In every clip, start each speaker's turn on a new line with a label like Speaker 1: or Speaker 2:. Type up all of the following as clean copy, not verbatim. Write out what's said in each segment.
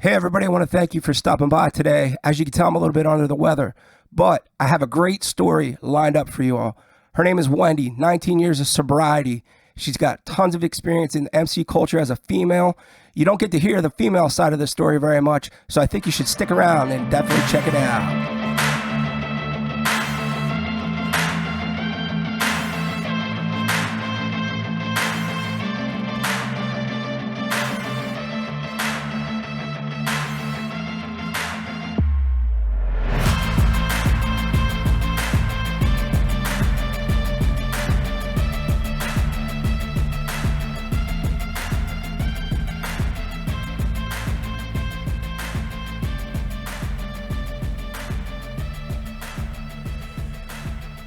Speaker 1: Hey, everybody, I want to thank you for stopping by today. As you can tell, I'm a little bit under the weather, but I have a great story lined up for you all. Her name is Wendy, 19 years of sobriety. She's got tons of experience in MC culture as a female. You don't get to hear the female side of the story very much, so I think you should stick around and definitely check it out.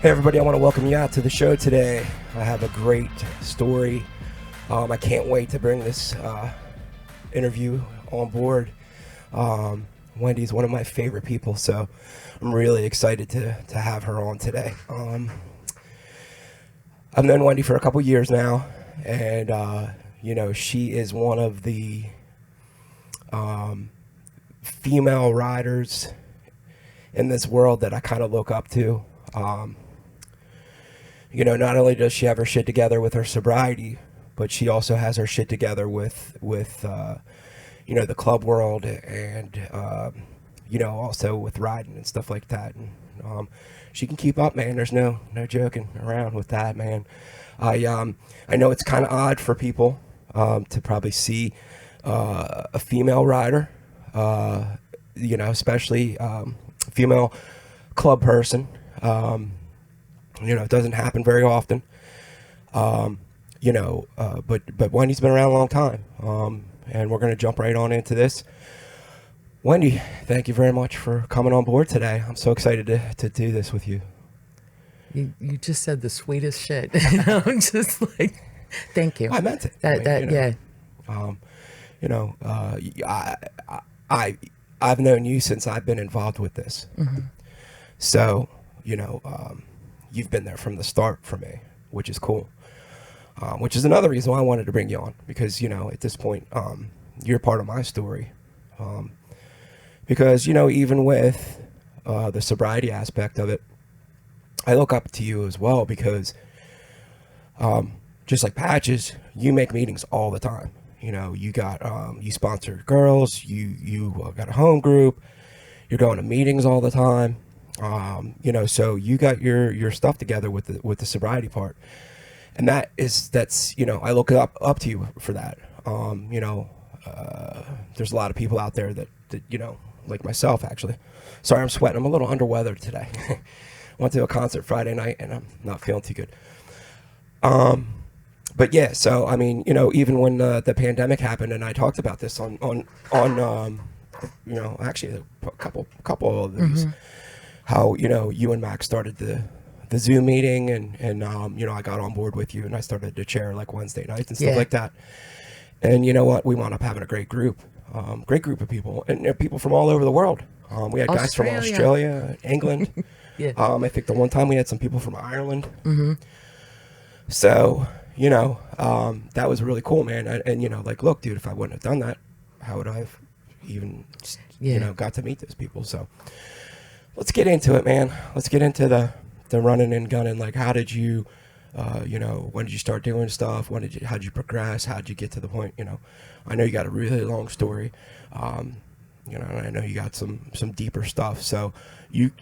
Speaker 1: Hey everybody, I want to welcome you out to the show today. I have a great story. I can't wait to bring this interview on board. Wendy's one of my favorite people, so I'm really excited to have her on today. I've known Wendy for a couple years now, and she is one of the female riders in this world that I kind of look up to. Not only does she have her shit together with her sobriety, but she also has her shit together with the club world and, also with riding and stuff like that. And she can keep up, man. There's no joking around with that, man. I know it's kind of odd for people to probably see a female rider, especially a female club person. It doesn't happen very often. But Wendy's been around a long time. And we're going to jump right on into this. Wendy, thank you very much for coming on board today. I'm so excited to do this with you.
Speaker 2: You just said the sweetest shit. I'm just like, thank you.
Speaker 1: I meant it. I've known you since I've been involved with this. Mm-hmm. So, you've been there from the start for me, which is cool. Which is another reason why I wanted to bring you on, because, at this point, you're part of my story. Because, even with the sobriety aspect of it, I look up to you as well because, just like Patches, you make meetings all the time. You got, you sponsor girls, you got a home group, you're going to meetings all the time. So you got your stuff together with the sobriety part, and that's I look up to you for that. There's a lot of people out there that like myself, actually. Sorry, I'm sweating. I'm a little under weather today. Went to a concert Friday night and I'm not feeling too good. But yeah, so I mean, even when the pandemic happened, and I talked about this on actually a couple of these. Mm-hmm. How you and Max started the Zoom meeting, and I got on board with you, and I started to chair like Wednesday nights and stuff like that. And you know what? We wound up having a great group of people, and people from all over the world. We had guys from Australia, England. Yeah. I think the one time we had some people from Ireland. Mm-hmm. So that was really cool, man. And look, dude, if I wouldn't have done that, how would I have even got to meet those people? So. Let's get into it, man. Let's get into the running and gunning. Like, how did you, when did you start doing stuff? How did you progress? How did you get to the point? I know you got a really long story. And I know you got some deeper stuff. So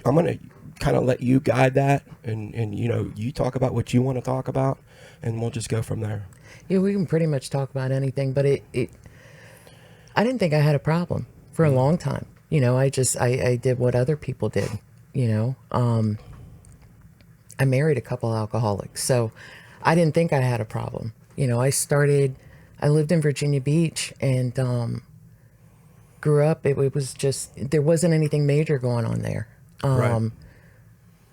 Speaker 1: I'm going to kind of let you guide that and you talk about what you want to talk about and we'll just go from there.
Speaker 2: Yeah, we can pretty much talk about anything, but I didn't think I had a problem for a long time. I did what other people did, I married a couple alcoholics, so I didn't think I had a problem. I lived in Virginia Beach and grew up. It was just, there wasn't anything major going on there.
Speaker 1: Right.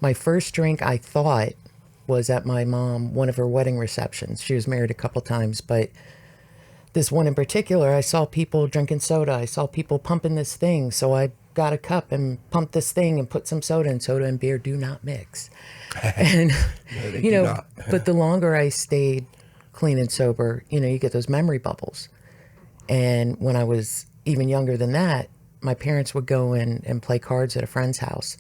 Speaker 2: My first drink, I thought, was at my mom, one of her wedding receptions. She was married a couple times, but this one in particular, I saw people drinking soda. I saw people pumping this thing. So I got a cup and pumped this thing and put some soda in. Soda and beer do not mix. And,
Speaker 1: No,
Speaker 2: but the longer I stayed clean and sober, you get those memory bubbles. And when I was even younger than that, my parents would go in and play cards at a friend's house.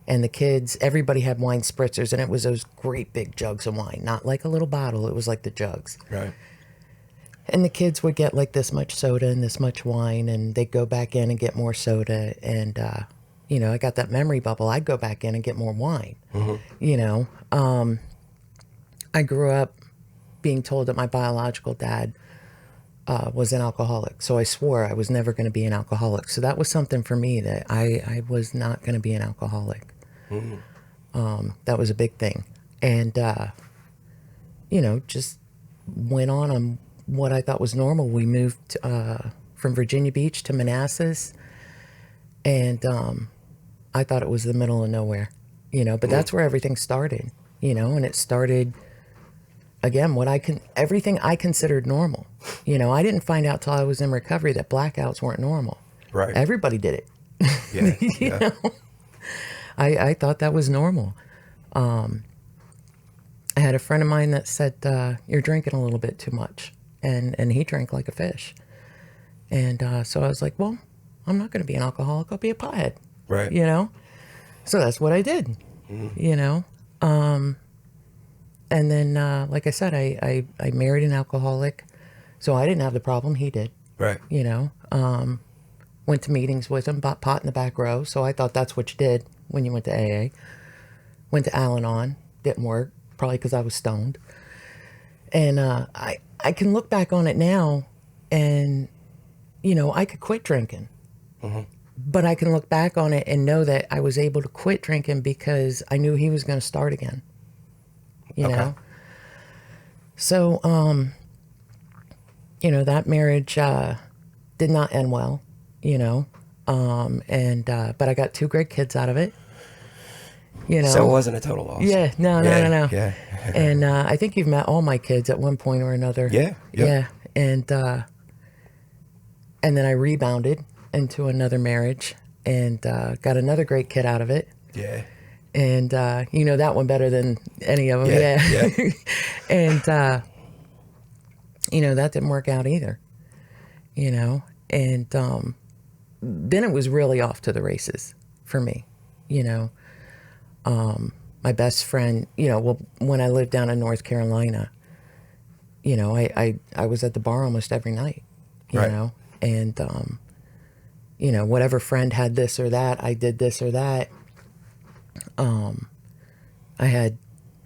Speaker 2: And the kids, everybody had wine spritzers, and it was those great big jugs of wine, not like a little bottle. It was like the jugs.
Speaker 1: Right.
Speaker 2: And the kids would get like this much soda and this much wine, and they'd go back in and get more soda. And, you know, I got that memory bubble. I'd go back in and get more wine. You know, I grew up being told that my biological dad was an alcoholic. So I swore I was never going to be an alcoholic. So that was something for me, that I was not going to be an alcoholic. That was a big thing. And, you know, just went on what I thought was normal. We moved from Virginia Beach to Manassas, and I thought it was the middle of nowhere, you know, but that's where everything started, you know, and it started, again, everything I considered normal. You know, I didn't find out till I was in recovery that blackouts weren't normal.
Speaker 1: Right.
Speaker 2: Everybody did it.
Speaker 1: Yeah.
Speaker 2: You know? I thought that was normal. I had a friend of mine that said, you're drinking a little bit too much. And he drank like a fish. And so I was like, well, I'm not going to be an alcoholic. I'll be a pothead.
Speaker 1: Right.
Speaker 2: You know? So that's what I did, you know? And then, like I said, I married an alcoholic. So I didn't have the problem. He did.
Speaker 1: Right.
Speaker 2: You know? Went to meetings with him, bought pot in the back row. So I thought that's what you did when you went to AA. Went to Al-Anon. Didn't work. Probably because I was stoned. And I can look back on it now and, you know, I could quit drinking. But I can look back on it and know that I was able to quit drinking because I knew he was going to start again. You know? So, you know, that marriage did not end well, you know? But I got 2 great kids out of it. You know?
Speaker 1: So it wasn't a total loss.
Speaker 2: Yeah, no.
Speaker 1: Yeah.
Speaker 2: And I think you've met all my kids at one point or another.
Speaker 1: Yeah.
Speaker 2: Yeah. And then I rebounded into another marriage and got another great kid out of it.
Speaker 1: Yeah.
Speaker 2: And you know that one better than any of them. Yeah. And you know, that didn't work out either. You know, and then it was really off to the races for me. You know, my best friend, you know, well, when I lived down in North Carolina, you know, I was at the bar almost every night, you know, and, you know, whatever friend had this or that, I did this or that. I had,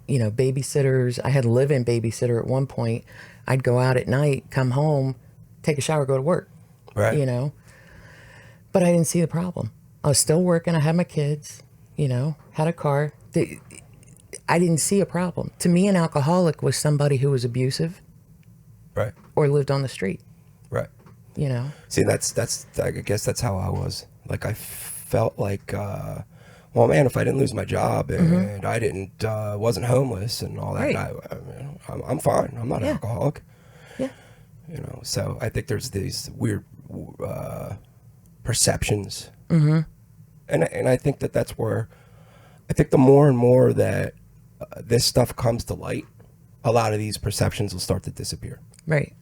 Speaker 2: you know, babysitters. I had a live-in babysitter at one point. I'd go out at night, come home, take a shower, go to work, you know, but I didn't see the problem. I was still working. I had my kids, you know, had a car. I didn't see a problem. To me, an alcoholic was somebody who was abusive, or lived on the street, you know.
Speaker 1: See, that's I guess that's how I was. Like I felt like, well, man, if I didn't lose my job and I didn't wasn't homeless and all that, I'm fine. I'm not an alcoholic.
Speaker 2: Yeah.
Speaker 1: You know, so I think there's these weird perceptions, and I think that's where I think the more and more that this stuff comes to light, a lot of these perceptions will start to disappear.
Speaker 2: Right.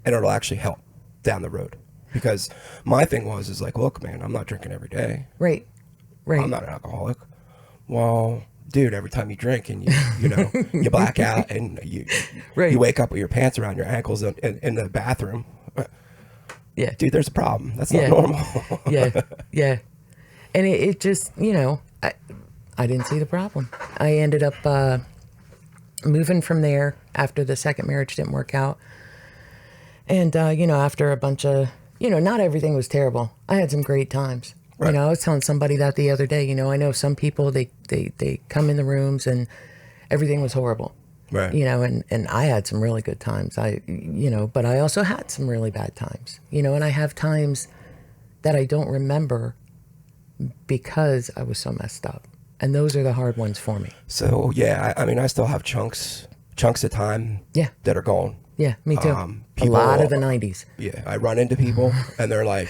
Speaker 1: And it'll actually help down the road. Because my thing is like, look, man, I'm not drinking every day.
Speaker 2: Right.
Speaker 1: I'm not an alcoholic. Well, dude, every time you drink and you know, you black out and you wake up with your pants around your ankles in the bathroom.
Speaker 2: Yeah.
Speaker 1: Dude, there's a problem. That's not normal.
Speaker 2: Yeah. And it just, you know, I didn't see the problem. I ended up moving from there after the second marriage didn't work out. And, you know, after a bunch of, you know, not everything was terrible. I had some great times. You know, I was telling somebody that the other day. You know, I know some people, they come in the rooms and everything was horrible. You know, and I had some really good times. You know, but I also had some really bad times. You know, and I have times that I don't remember because I was so messed up. And those are the hard ones for me.
Speaker 1: So, yeah, I mean, I still have chunks of time that are gone.
Speaker 2: Yeah, me too. A lot of the 90s.
Speaker 1: Yeah, I run into people and they're like,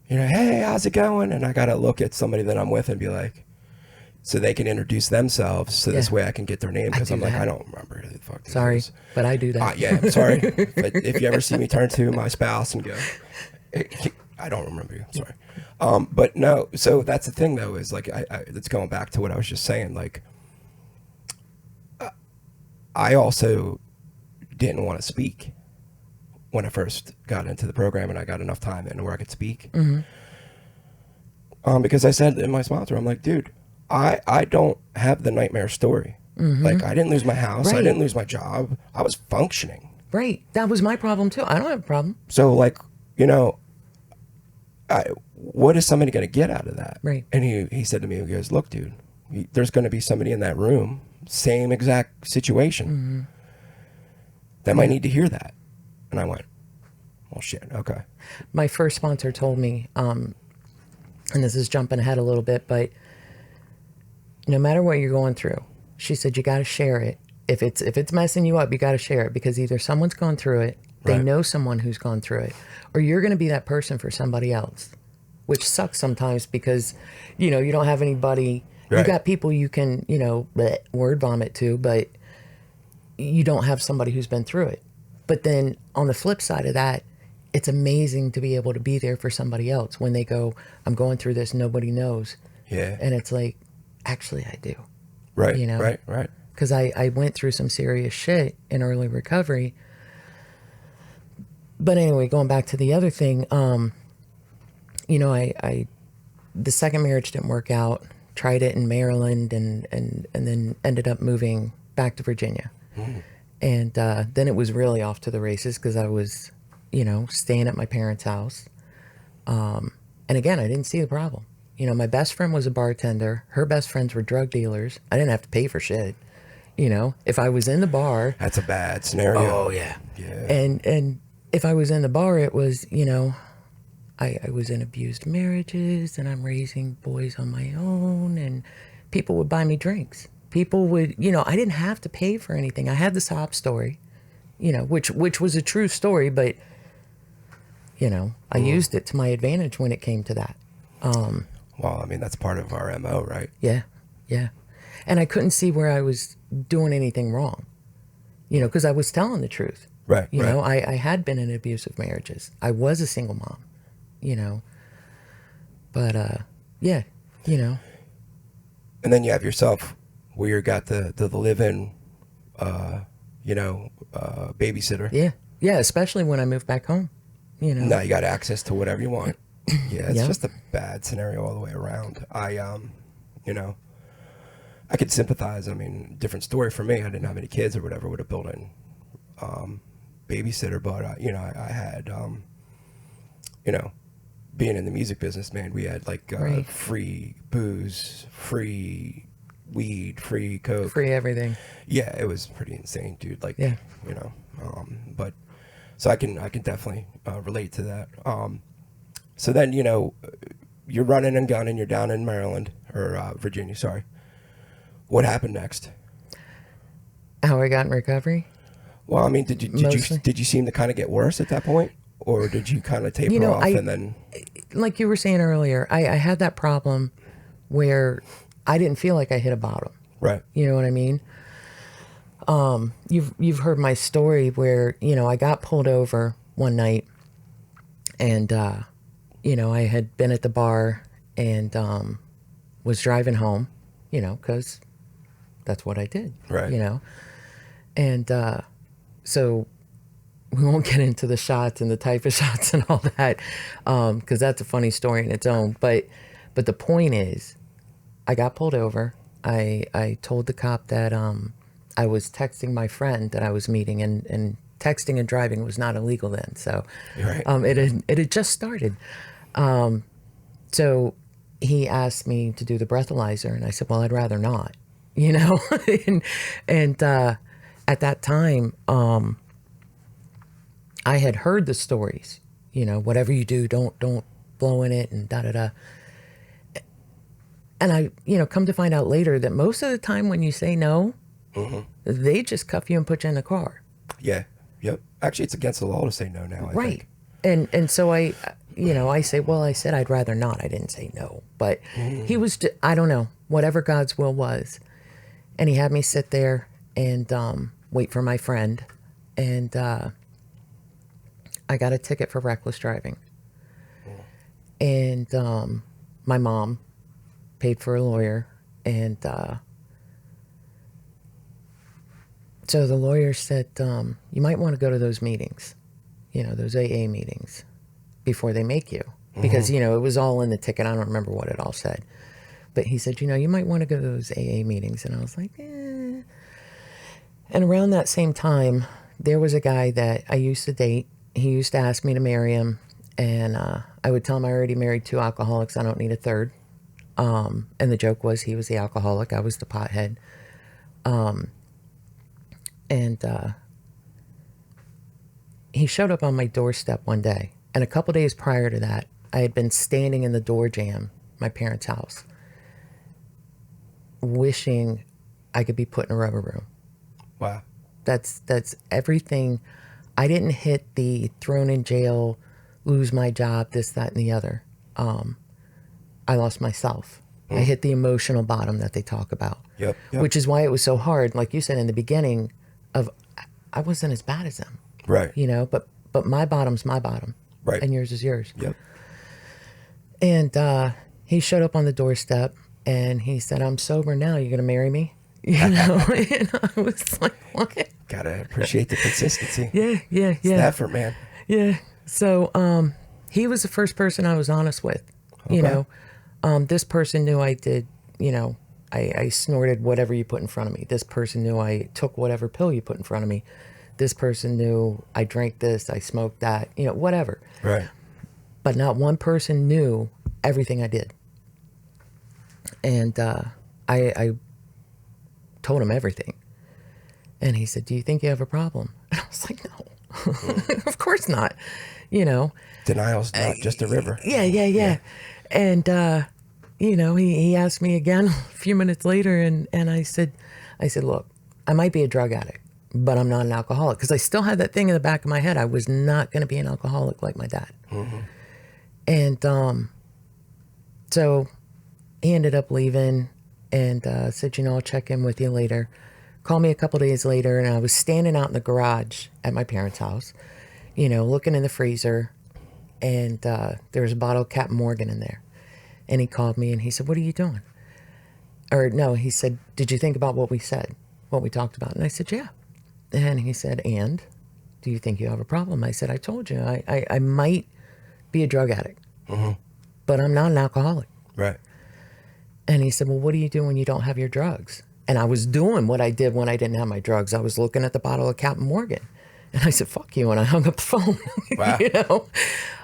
Speaker 1: you know, hey, how's it going? And I got to look at somebody that I'm with and be like, so they can introduce themselves. So this way I can get their name. Because I'm like, I don't remember who the fuck this
Speaker 2: Sorry,
Speaker 1: is.
Speaker 2: but I do that.
Speaker 1: Yeah, I'm sorry. But if you ever see me turn to my spouse and go, I don't remember you. Sorry. But no, so that's the thing though, is like, it's going back to what I was just saying. Like, I also didn't want to speak when I first got into the program and I got enough time in where I could speak. Because I said in my sponsor, I'm like, dude, I don't have the nightmare story. Like, I didn't lose my house. I didn't lose my job. I was functioning.
Speaker 2: Right. That was my problem too. I don't have a problem.
Speaker 1: So like, you know, what is somebody going to get out of that?
Speaker 2: Right.
Speaker 1: And he said to me, he goes, look, dude, there's going to be somebody in that room, same exact situation, that might need to hear that. And I went, well, shit, okay.
Speaker 2: My first sponsor told me, and this is jumping ahead a little bit, but no matter what you're going through, she said, you got to share it. If it's messing you up, you got to share it, because either someone's gone through it, they know someone who's gone through it, or you're going to be that person for somebody else, which sucks sometimes because, you know, you don't have anybody. You got people you can, you know, word vomit to, but you don't have somebody who's been through it. But then on the flip side of that, it's amazing to be able to be there for somebody else when they go, I'm going through this, nobody knows.
Speaker 1: Yeah.
Speaker 2: And it's like, actually I do.
Speaker 1: Right.
Speaker 2: You know?
Speaker 1: Right.
Speaker 2: Because I went through some serious shit in early recovery. But anyway, going back to the other thing, you know, the second marriage didn't work out. Tried it in Maryland and then ended up moving back to Virginia. And then it was really off to the races because I was, you know, staying at my parents' house. And again, I didn't see the problem. You know, my best friend was a bartender. Her best friends were drug dealers. I didn't have to pay for shit. You know, if I was in the bar.
Speaker 1: That's a bad scenario.
Speaker 2: Oh, yeah.
Speaker 1: Yeah.
Speaker 2: And if I was in the bar, it was, you know, I was in abused marriages and I'm raising boys on my own, and people would buy me drinks. People would, you know, I didn't have to pay for anything. I had the sob story, you know, which was a true story, but, you know, I used it to my advantage when it came to that.
Speaker 1: Well, I mean, that's part of our MO, right?
Speaker 2: Yeah. Yeah. And I couldn't see where I was doing anything wrong, you know, because I was telling the truth.
Speaker 1: Right.
Speaker 2: You know, I had been in abusive marriages. I was a single mom, you know, but, yeah, you know.
Speaker 1: And then you have yourself where you got the live-in, you know, babysitter.
Speaker 2: Yeah. Yeah. Especially when I moved back home, you know.
Speaker 1: Now you got access to whatever you want. Yeah. It's
Speaker 2: Yep.
Speaker 1: just a bad scenario all the way around. You know, I could sympathize. I mean, different story for me. I didn't have any kids or whatever, would have built in, babysitter, but, you know, I had, you know, being in the music business, man, we had like, free booze, free weed, free coke,
Speaker 2: Free everything.
Speaker 1: Yeah, it was pretty insane, dude. Like,
Speaker 2: Yeah.
Speaker 1: you know, but so I can definitely relate to that. So then, you know, you're running and gunning. You're down in Maryland or Virginia. Sorry. What happened next?
Speaker 2: How I got in recovery?
Speaker 1: Well, I mean, did you seem to kind of get worse at that point, or did you kind of taper
Speaker 2: You know,
Speaker 1: off and then?
Speaker 2: Like you were saying earlier, I had that problem where I didn't feel like I hit a bottom.
Speaker 1: Right.
Speaker 2: You know what I mean? You've heard my story where, you know, I got pulled over one night and, you know, I had been at the bar and was driving home, you know, because that's what I did.
Speaker 1: Right.
Speaker 2: You know? And so we won't get into the shots and the type of shots and all that, because that's a funny story in its own. But the point is, I got pulled over. I told the cop that I was texting my friend that I was meeting, and texting and driving was not illegal then. So
Speaker 1: Right.
Speaker 2: it had just started. So he asked me to do the breathalyzer, and I said, well, I'd rather not, you know. and at that time, I had heard the stories, you know, whatever you do, don't blow in it and da-da-da. And I, you know, come to find out later that most of the time when you say no, they just cuff you and put you in the car.
Speaker 1: Yeah. Yep. Actually, it's against the law to say no now, I
Speaker 2: Right.
Speaker 1: think.
Speaker 2: And so I, you know, I say, well, I said I'd rather not. I didn't say no. But he was, I don't know, whatever God's will was. And he had me sit there and wait for my friend. And I got a ticket for reckless driving. And my mom paid for a lawyer. And so the lawyer said, you might want to go to those meetings, those AA meetings before they make you. Because, it was all in the ticket. I don't remember what it all said. But he said, you might want to go to those AA meetings. And I was like, eh. And around that same time, there was a guy that I used to date. He used to ask me to marry him. And I would tell him I already married 2 alcoholics. I don't need a third. And the joke was he was the alcoholic. I was the pothead. And he showed up on my doorstep one day. And a couple days prior to that, I had been standing in the door jamb, my parents' house, wishing I could be put in a rubber room.
Speaker 1: Wow.
Speaker 2: That's everything. I didn't hit the thrown in jail, lose my job, this, that, and the other. I lost myself. I hit the emotional bottom that they talk about.
Speaker 1: Yep.
Speaker 2: Which is why it was so hard, like you said in the beginning, I wasn't as bad as them.
Speaker 1: Right.
Speaker 2: But my bottom's my bottom.
Speaker 1: Right.
Speaker 2: And yours is yours.
Speaker 1: Yep.
Speaker 2: And he showed up on the doorstep and he said, I'm sober now. You going to marry me? And I was like, what?
Speaker 1: Gotta appreciate the consistency.
Speaker 2: Yeah.
Speaker 1: It's the effort, man.
Speaker 2: Yeah. So he was the first person I was honest with.
Speaker 1: Okay.
Speaker 2: This person knew I did, I snorted whatever you put in front of me. This person knew I took whatever pill you put in front of me. This person knew I drank this, I smoked that, whatever.
Speaker 1: Right.
Speaker 2: But not one person knew everything I did. And I told him everything. And he said, do you think you have a problem? And I was like, no, of course not.
Speaker 1: Denial's not just a river.
Speaker 2: Yeah. And, he asked me again a few minutes later and I said, look, I might be a drug addict, but I'm not an alcoholic. Because I still had that thing in the back of my head. I was not going to be an alcoholic like my dad. Mm-hmm. And so he ended up leaving and said, I'll check in with you later. Called me a couple days later, and I was standing out in the garage at my parents' house, looking in the freezer, and there was a bottle of Captain Morgan in there. And he called me, and he said, what are you doing? Or no, he said, did you think about what we said, what we talked about? And I said, yeah. And he said, and do you think you have a problem? I said, I told you, I might be a drug addict, but I'm not an alcoholic.
Speaker 1: Right.
Speaker 2: And he said, well, what do you do when you don't have your drugs? And I was doing what I did when I didn't have my drugs. I was looking at the bottle of Captain Morgan. And I said, fuck you. And I hung up the phone.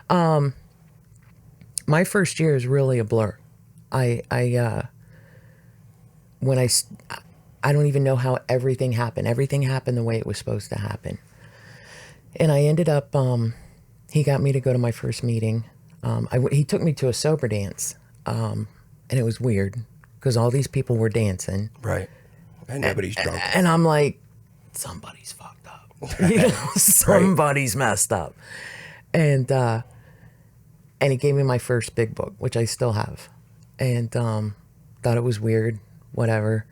Speaker 1: Wow.
Speaker 2: My first year is really a blur. I don't even know how everything happened. Everything happened the way it was supposed to happen. And I ended up, he got me to go to my first meeting. He took me to a sober dance. And it was weird because all these people were dancing.
Speaker 1: Right. And nobody's drunk.
Speaker 2: And I'm like, somebody's fucked up. Somebody's messed up. And he gave me my first big book, which I still have. And thought it was weird, whatever.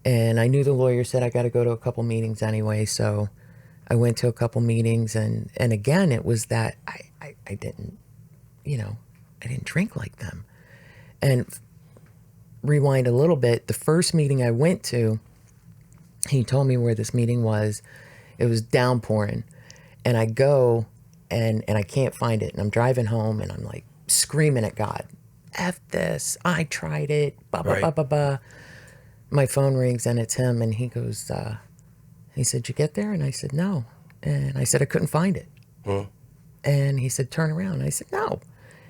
Speaker 2: And I knew the lawyer said I got to go to a couple meetings anyway. So I went to a couple meetings. And again, it was that I didn't, I didn't drink like them. And rewind a little bit, the first meeting I went to, he told me where this meeting was. It was downpouring. And I go and I can't find it. And I'm driving home and I'm like screaming at God, F this, I tried it, blah, blah, blah, blah, blah. My phone rings and it's him. And he goes, he said, did you get there? And I said, no. And I said, I couldn't find it. And he said, turn around. I said, no.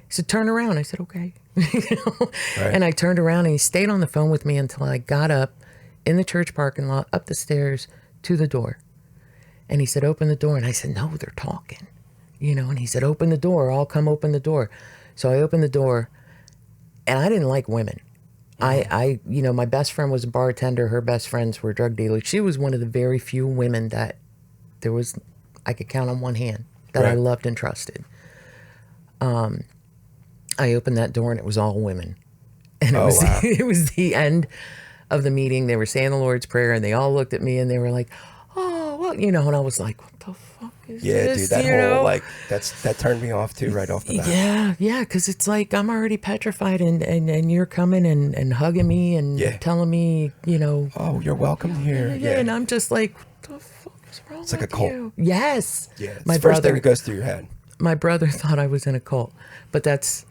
Speaker 2: He said, turn around. I said, okay.
Speaker 1: Right.
Speaker 2: And I turned around and he stayed on the phone with me until I got up in the church parking lot, up the stairs to the door. And he said, open the door. And I said, no, they're talking, and he said, open the door. I'll come open the door. So I opened the door and I didn't like women. I my best friend was a bartender. Her best friends were drug dealers. She was one of the very few women that I could count on one hand that I loved and trusted. I opened that door and it was all women. And it was the end of the meeting. They were saying the Lord's Prayer and they all looked at me and they were like, oh, well, and I was like, what the fuck is
Speaker 1: Yeah,
Speaker 2: this?
Speaker 1: dude, that
Speaker 2: You
Speaker 1: whole
Speaker 2: know?
Speaker 1: like that turned me off too right off the bat.
Speaker 2: Yeah, because it's like I'm already petrified, and you're coming and hugging me and
Speaker 1: Yeah.
Speaker 2: telling me, you know,
Speaker 1: Oh, you're welcome here.
Speaker 2: yeah, and I'm just like, what the fuck is wrong
Speaker 1: It's like
Speaker 2: with
Speaker 1: a cult.
Speaker 2: you? Yes.
Speaker 1: Yeah, it's
Speaker 2: My
Speaker 1: the first thing
Speaker 2: brother,
Speaker 1: that goes through your head.
Speaker 2: my brother thought I was in a cult, but that's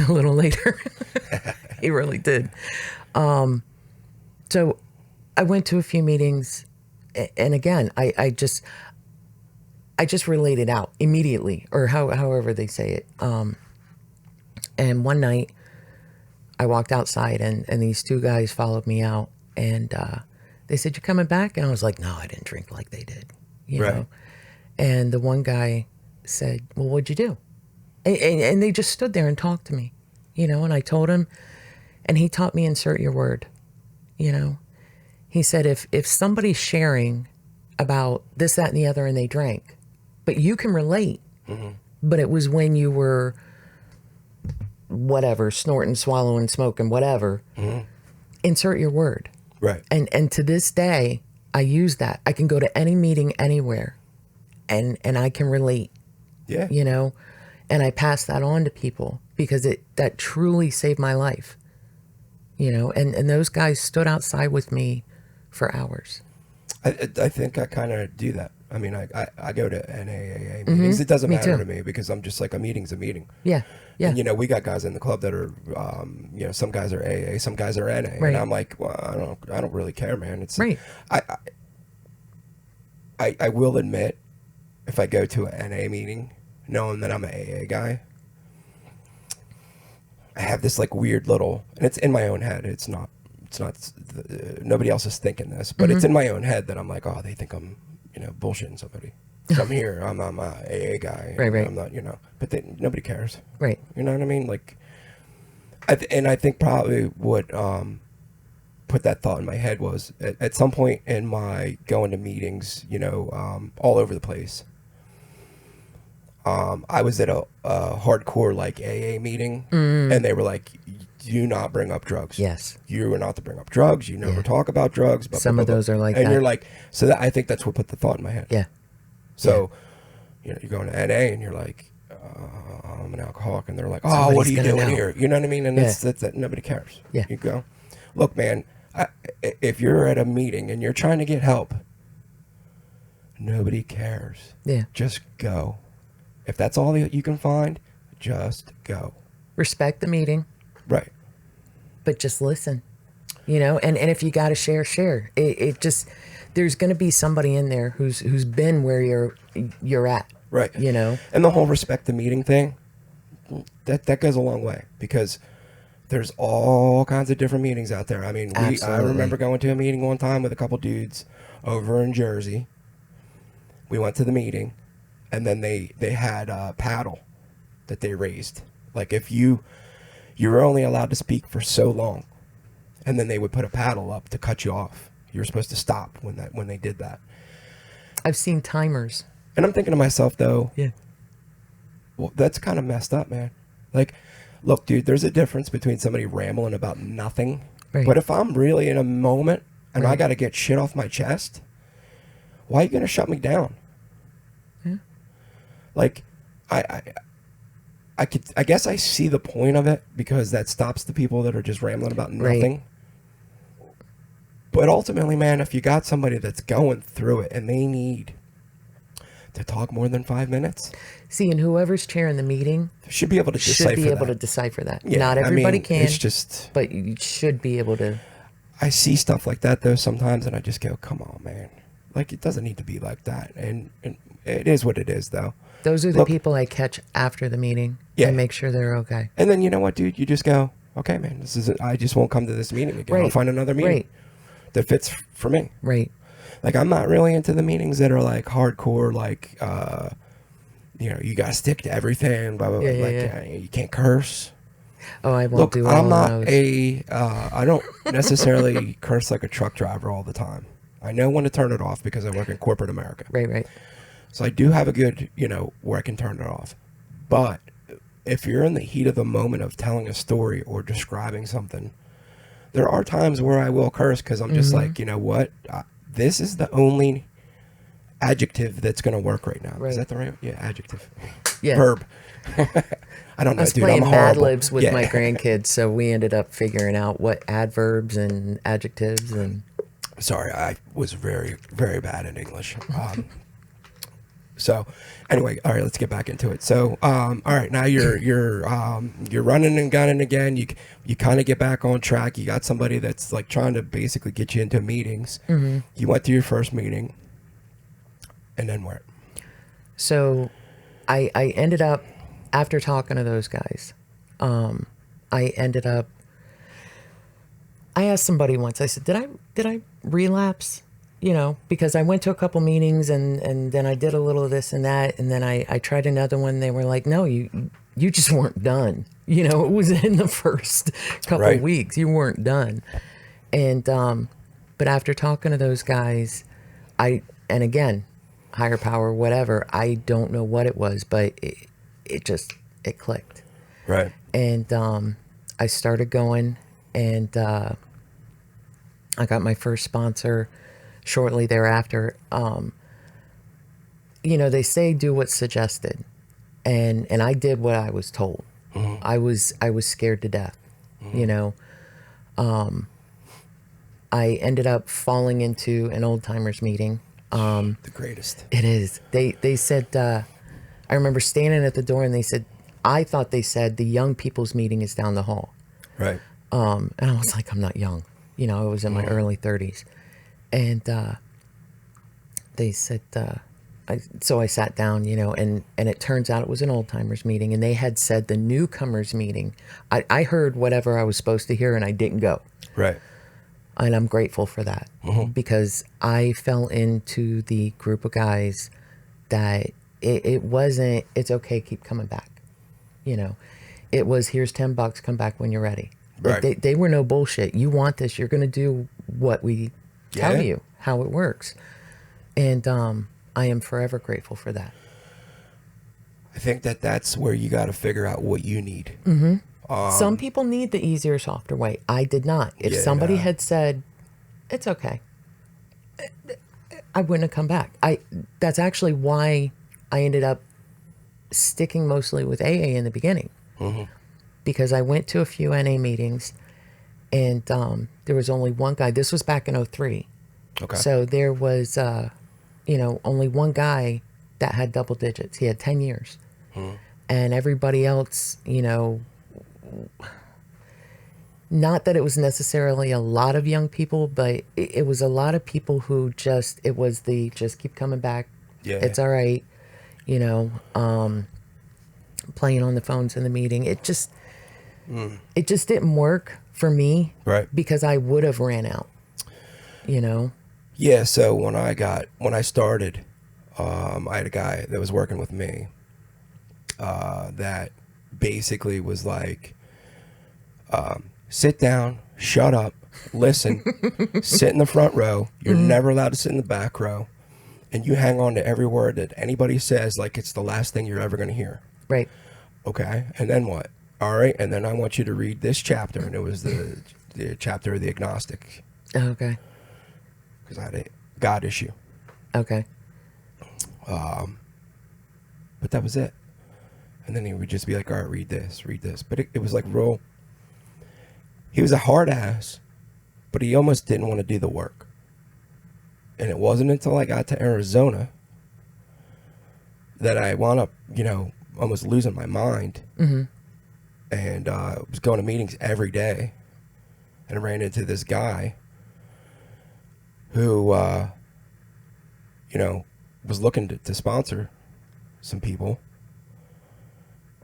Speaker 2: a little later. He really did. So I went to a few meetings, and again, I just related out immediately, or however they say it. And one night I walked outside, and these two guys followed me out, and they said, "You coming back?" And I was like, "No, I didn't drink like they did," you
Speaker 1: Right.
Speaker 2: know. And the one guy said, "Well, what'd you do?" And they just stood there and talked to me, you know. And I told him, and he taught me insert your word, you know. He said, if somebody's sharing about this, that, and the other, and they drank, but you can relate, but it was when you were whatever, snorting, swallowing, smoking, whatever, insert your word.
Speaker 1: Right.
Speaker 2: And to this day, I use that. I can go to any meeting anywhere, and I can relate,
Speaker 1: Yeah.
Speaker 2: you know, and I pass that on to people because that truly saved my life, you know. And those guys stood outside with me for hours.
Speaker 1: I think I kind of do that. I mean, I go to NAAA meetings. It doesn't
Speaker 2: Me
Speaker 1: matter
Speaker 2: too.
Speaker 1: to me because I'm just like, a meeting's a meeting.
Speaker 2: Yeah, yeah,
Speaker 1: And, you know, we got guys in the club that are, you know, some guys are AA, some guys are NA.
Speaker 2: Right.
Speaker 1: And I'm like, well, I don't really care, man. It's
Speaker 2: right.
Speaker 1: I will admit, if I go to an NA meeting, knowing that I'm an AA guy, I have this like weird little, and it's in my own head. It's not, nobody else is thinking this, but it's in my own head that I'm like, oh, they think I'm, you know, bullshitting somebody. So I'm here, I'm a AA guy.
Speaker 2: Right, right.
Speaker 1: I'm not, you know, but nobody cares.
Speaker 2: Right.
Speaker 1: You know what I mean? Like, and I think probably what put that thought in my head was at some point in my going to meetings, you know, all over the place. I was at a hardcore like AA meeting, and they were like, "Do not bring up drugs.
Speaker 2: Yes.
Speaker 1: You are not to bring up drugs. You never talk about drugs." Blah,
Speaker 2: Some
Speaker 1: blah,
Speaker 2: of
Speaker 1: blah,
Speaker 2: those
Speaker 1: blah.
Speaker 2: are like
Speaker 1: and
Speaker 2: that.
Speaker 1: you're like, so that, I think that's what put the thought in my head.
Speaker 2: Yeah.
Speaker 1: So, you know, you're going to NA and you're like, I'm an alcoholic, and they're like, oh, what
Speaker 2: Somebody's
Speaker 1: are you
Speaker 2: gonna
Speaker 1: doing
Speaker 2: know.
Speaker 1: here? You know what I mean? And
Speaker 2: Yeah.
Speaker 1: that's that. Nobody cares.
Speaker 2: Yeah.
Speaker 1: You go, look, man. If you're at a meeting and you're trying to get help, nobody cares.
Speaker 2: Yeah.
Speaker 1: Just go. If that's all that you can find, just go.
Speaker 2: Respect the meeting,
Speaker 1: Right.
Speaker 2: but just listen, you know. And if you got to share. It just, there's going to be somebody in there who's been where you're at.
Speaker 1: Right.
Speaker 2: You know.
Speaker 1: And the whole respect the meeting thing, that goes a long way, because there's all kinds of different meetings out there. I mean, I
Speaker 2: Absolutely.
Speaker 1: remember going to a meeting one time with a couple dudes over in Jersey. We went to the meeting, and then they had a paddle that they raised. Like, if you were only allowed to speak for so long, and then they would put a paddle up to cut you off. You were supposed to stop when they did that.
Speaker 2: I've seen timers.
Speaker 1: And I'm thinking to myself, though,
Speaker 2: Yeah.
Speaker 1: well, that's kind of messed up, man. Like, look, dude, there's a difference between somebody rambling about nothing.
Speaker 2: Right.
Speaker 1: But if I'm really in a moment and I
Speaker 2: Right.
Speaker 1: got to get shit off my chest, why are you going to shut me down?
Speaker 2: Yeah.
Speaker 1: Like, I guess I see the point of it, because that stops the people that are just rambling about nothing.
Speaker 2: Right.
Speaker 1: But ultimately, man, if you got somebody that's going through it and they need to talk more than 5 minutes,
Speaker 2: See, and whoever's chairing the meeting
Speaker 1: should be able to decipher
Speaker 2: should be able to
Speaker 1: that.
Speaker 2: decipher that.
Speaker 1: Yeah,
Speaker 2: Not
Speaker 1: I
Speaker 2: everybody
Speaker 1: mean,
Speaker 2: can,
Speaker 1: It's just,
Speaker 2: but you should be able to.
Speaker 1: I see stuff like that though sometimes, and I just go, come on, man. Like, it doesn't need to be like that. And it is what it is, though.
Speaker 2: Those are the
Speaker 1: Look-
Speaker 2: people I catch after the meeting
Speaker 1: Yeah.
Speaker 2: and make sure they're okay.
Speaker 1: And then, you know what, dude? You just go, okay, man, this isn't, I just won't come to this meeting again. I'll
Speaker 2: Right.
Speaker 1: find another meeting
Speaker 2: Right.
Speaker 1: that fits for me.
Speaker 2: Right.
Speaker 1: Like, I'm not really into the meetings that are like hardcore, like, you know, you got to stick to everything, blah, blah, blah.
Speaker 2: Yeah,
Speaker 1: Like,
Speaker 2: yeah.
Speaker 1: you can't curse.
Speaker 2: Oh, I won't
Speaker 1: Look,
Speaker 2: do all
Speaker 1: I'm
Speaker 2: of
Speaker 1: not
Speaker 2: those.
Speaker 1: I don't necessarily curse like a truck driver all the time. I know when to turn it off because I work in corporate America.
Speaker 2: Right, right.
Speaker 1: So I do have a good, you know, where I can turn it off. But if you're in the heat of the moment of telling a story or describing something, there are times where I will curse, because I'm just like, you know what? This is the only adjective that's going to work right now.
Speaker 2: Right.
Speaker 1: Is that the right? Yeah, adjective.
Speaker 2: Yeah.
Speaker 1: Verb. I don't know,
Speaker 2: I was
Speaker 1: dude.
Speaker 2: playing
Speaker 1: I'm
Speaker 2: Mad
Speaker 1: horrible.
Speaker 2: Libs with my grandkids, so we ended up figuring out what adverbs and adjectives and.
Speaker 1: Sorry, I was very, very bad in English. So, anyway, all right, let's get back into it. So, all right, now you're running and gunning again. You kind of get back on track. You got somebody that's like trying to basically get you into meetings. Mm-hmm. You went to your first meeting, and then where?
Speaker 2: So, I ended up after talking to those guys. I ended up. I asked somebody once. I said, "Did I relapse?" You know, because I went to a couple meetings and then I did a little of this and that, and then I tried another one. They were like, "No, you just weren't done." You know, it was in the first couple
Speaker 1: Right.
Speaker 2: weeks. You weren't done, and but after talking to those guys, and again, higher power, whatever. I don't know what it was, but it just it clicked.
Speaker 1: Right.
Speaker 2: And I started going, and I got my first sponsor shortly thereafter. You know, they say do what's suggested, and I did what I was told.
Speaker 1: Mm-hmm.
Speaker 2: I was scared to death. Mm-hmm. You know, I ended up falling into an old timers meeting.
Speaker 1: The greatest.
Speaker 2: It is. They said. I remember standing at the door, and they said, I thought they said the young people's meeting is down the hall.
Speaker 1: Right.
Speaker 2: And I was like, I'm not young. You know, I was in my early 30s. And they said, so I sat down, you know, and it turns out it was an old timers meeting. And they had said the newcomers meeting. I heard whatever I was supposed to hear, and I didn't go.
Speaker 1: Right.
Speaker 2: And I'm grateful for that because I fell into the group of guys that it wasn't, it's okay, keep coming back. You know, it was, here's $10, come back when you're ready.
Speaker 1: Right.
Speaker 2: Like they were no bullshit. You want this, you're going to do what we tell you, how it works. And I am forever grateful for that.
Speaker 1: I think that's where you got to figure out what you need.
Speaker 2: Mm-hmm. Some people need the easier, softer way. I did not. If somebody had said, it's okay, I wouldn't have come back. That's actually why I ended up sticking mostly with AA in the beginning. Mm-hmm. Because I went to a few NA meetings, and there was only one guy. This was back in 2003.
Speaker 1: Okay.
Speaker 2: So there was, you know, only one guy that had double digits. He had 10 years. Mm-hmm. And everybody else, you know, not that it was necessarily a lot of young people, but it was a lot of people who just keep coming back.
Speaker 1: Yeah.
Speaker 2: It's all right. You know, playing on the phones in the meeting. It just didn't work for me.
Speaker 1: Right.
Speaker 2: Because I would have ran out, you know?
Speaker 1: Yeah. So when I started, I had a guy that was working with me, that basically was like, sit down, shut up, listen, sit in the front row. You're never allowed to sit in the back row. And you hang on to every word that anybody says like it's the last thing you're ever going to hear.
Speaker 2: Right.
Speaker 1: Okay. And then what? All right. And then I want you to read this chapter. And it was the chapter of the agnostic.
Speaker 2: Okay.
Speaker 1: Because I had a God issue.
Speaker 2: Okay.
Speaker 1: But that was it. And then he would just be like, all right, read this. But it was like real. He was a hard ass, but he almost didn't want to do the work. And it wasn't until I got to Arizona that I wound up, you know, almost losing my mind. Mm-hmm. And I was going to meetings every day. And I ran into this guy who, you know, was looking to sponsor some people.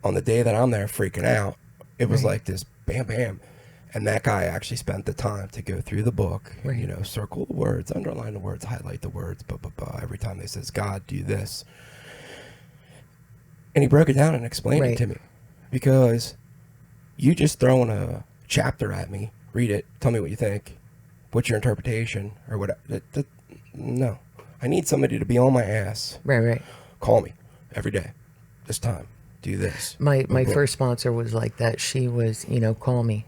Speaker 1: On the day that I'm there freaking out, it was like this bam, bam. And that guy actually spent the time to go through the book, you know, circle the words, underline the words, highlight the words, blah, blah, blah. Every time they says, God, do this. And he broke it down and explained it to me. Because you just throwing a chapter at me, read it, tell me what you think, what's your interpretation, or what. No. I need somebody to be on my ass.
Speaker 2: Right.
Speaker 1: Call me every day. This time. Do this.
Speaker 2: My first sponsor was like that. She was, you know, call me.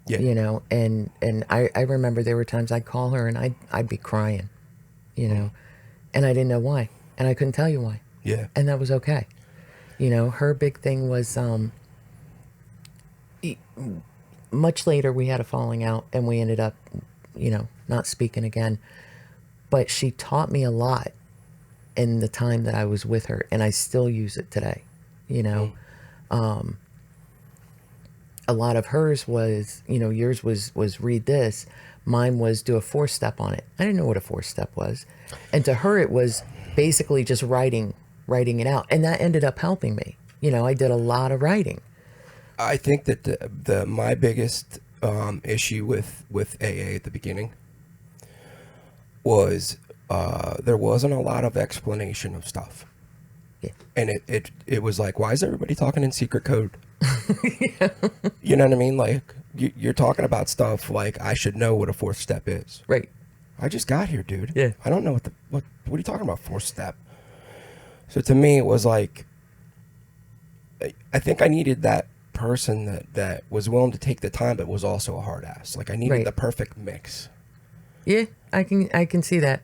Speaker 2: Yeah. You know, and I remember there were times I'd call her and I'd be crying, you know, And I didn't know why. And I couldn't tell you why.
Speaker 1: Yeah.
Speaker 2: And that was okay. Her big thing was much later we had a falling out and we ended up, not speaking again. But she taught me a lot in the time that I was with her, and I still use it today. A lot of hers was, yours was read this. Mine was do a 4-step on it. I didn't know what a 4-step was. And to her, it was basically just writing it out. And that ended up helping me. I did a lot of writing.
Speaker 1: I think that my biggest issue with AA at the beginning was there wasn't a lot of explanation of stuff.
Speaker 2: Yeah.
Speaker 1: And it was like, why is everybody talking in secret code? Yeah. You know what I mean? Like, you're talking about stuff like I should know what a 4th step is.
Speaker 2: Right.
Speaker 1: I just got here, dude.
Speaker 2: Yeah.
Speaker 1: I don't know what are you talking about, 4th step? So to me, it was like, I think I needed that person that was willing to take the time, but was also a hard ass. Like, I needed the perfect mix.
Speaker 2: Yeah, I can see that.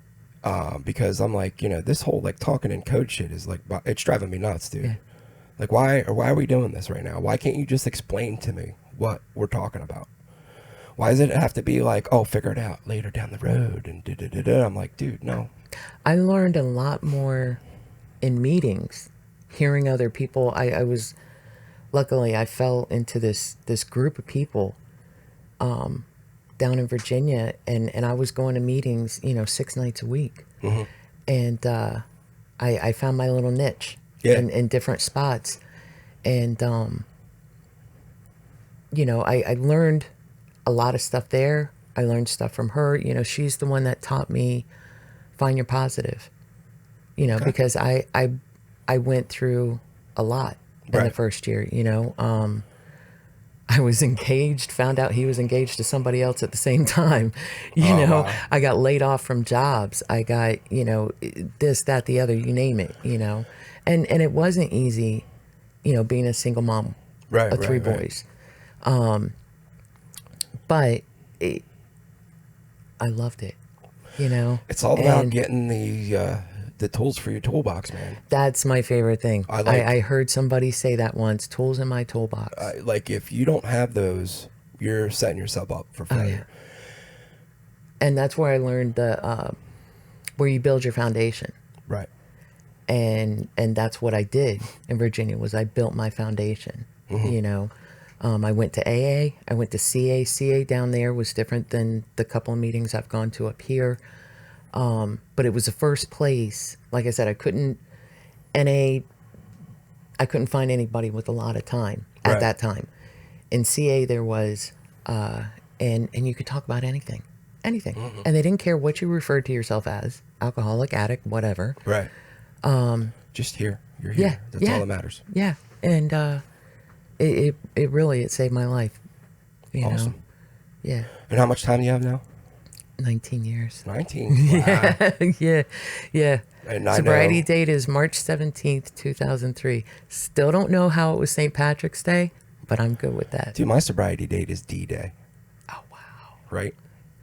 Speaker 1: Because I'm like, this whole like talking in code shit is like, it's driving me nuts, dude.
Speaker 2: Yeah.
Speaker 1: Like, why are we doing this right now? Why can't you just explain to me what we're talking about? Why does it have to be like, oh, figure it out later down the road and da-da-da-da? I'm like, dude, no.
Speaker 2: I learned a lot more in meetings, hearing other people. Luckily, I fell into this group of people down in Virginia, and I was going to meetings, 6 nights a week. Mm-hmm. And I found my little niche in different spots. And, I learned a lot of stuff there. I learned stuff from her. She's the one that taught me find your positive, okay. Because I went through a lot in the first year, I was engaged, found out he was engaged to somebody else at the same time. Wow. I got laid off from jobs. I got, this, that, the other, you name it, and it wasn't easy, being a single mom of 3 boys. But I loved it,
Speaker 1: It's all about getting the tools for your toolbox, man.
Speaker 2: That's my favorite thing. I heard somebody say that once, tools in my toolbox.
Speaker 1: Like, if you don't have those, you're setting yourself up for failure.
Speaker 2: Oh, yeah. And that's where I learned where you build your foundation.
Speaker 1: Right.
Speaker 2: And that's what I did in Virginia, was I built my foundation. Mm-hmm. I went to AA, I went to CA. CA down there was different than the couple of meetings I've gone to up here. But it was the first place. Like I said, I couldn't find anybody with a lot of time at that time. In CA there was, and you could talk about anything. Mm-hmm. And they didn't care what you referred to yourself as, alcoholic, addict, whatever.
Speaker 1: Right. Just here. You're here.
Speaker 2: Yeah,
Speaker 1: That's all that matters.
Speaker 2: Yeah. And, it really saved my life.
Speaker 1: Awesome.
Speaker 2: Know? Yeah.
Speaker 1: And how much time do you have now?
Speaker 2: 19 years.
Speaker 1: 19. Wow.
Speaker 2: Yeah.
Speaker 1: And
Speaker 2: Sobriety date is March 17th, 2003. Still don't know how it was St. Patrick's Day, but I'm good with that.
Speaker 1: Dude, my sobriety date is D-Day.
Speaker 2: Oh, wow.
Speaker 1: Right?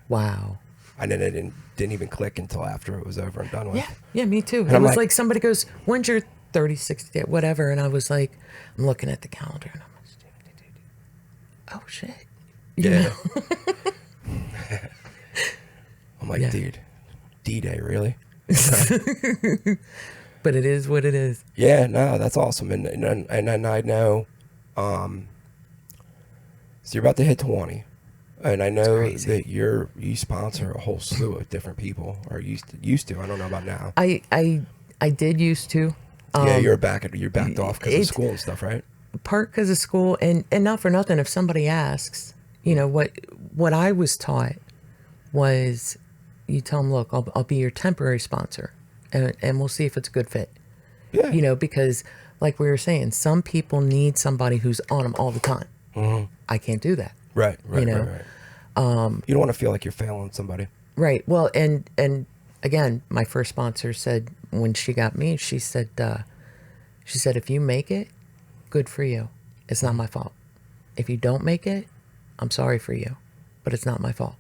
Speaker 2: Wow.
Speaker 1: And then it didn't even click until after it was over and done with.
Speaker 2: Yeah, me too. It was like somebody goes, when's your 30, 60 day, whatever. And I was like, I'm looking at the calendar and I'm like, oh, shit.
Speaker 1: Yeah. I'm like, dude, D-Day, really? Okay.
Speaker 2: But it is what it is.
Speaker 1: Yeah, no, that's awesome. And I know, so you're about to hit 20. And I know that you sponsor a whole slew of different people, or used to. I don't know about now.
Speaker 2: I did used to.
Speaker 1: Yeah, you're backed off because of school and stuff, right?
Speaker 2: Part because of school, and not for nothing. If somebody asks, what I was taught was, you tell them, look, I'll be your temporary sponsor, and we'll see if it's a good fit. Yeah. Because like we were saying, some people need somebody who's on them all the time. Mm-hmm. I can't do that.
Speaker 1: Right. Right. You don't want to feel like you're failing somebody.
Speaker 2: Right. Well, and again, my first sponsor said, when she got me, she said, if you make it, good for you. It's not my fault. If you don't make it, I'm sorry for you, but it's not my fault.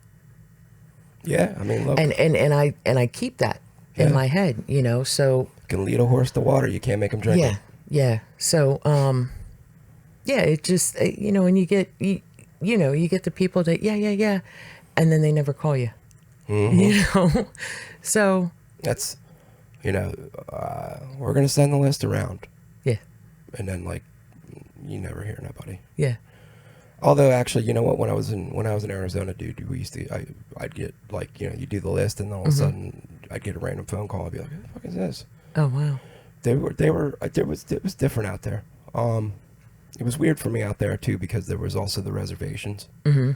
Speaker 1: Yeah, I mean, look.
Speaker 2: And I keep that, in my head, so.
Speaker 1: You can lead a horse to water. You can't make him drink it.
Speaker 2: Yeah. So, it just, and you get, you get the people that, yeah. And then they never call you, so.
Speaker 1: That's, we're going to send the list around.
Speaker 2: Yeah.
Speaker 1: And then you never hear nobody.
Speaker 2: Yeah.
Speaker 1: Although actually, you know what? When I was in Arizona, dude, we used to, I'd get you do the list, and then all of a sudden, I'd get a random phone call. I'd be like, "What the fuck is this?"
Speaker 2: Oh wow.
Speaker 1: It was different out there. It was weird for me out there too because there was also the reservations.
Speaker 2: Mm-hmm.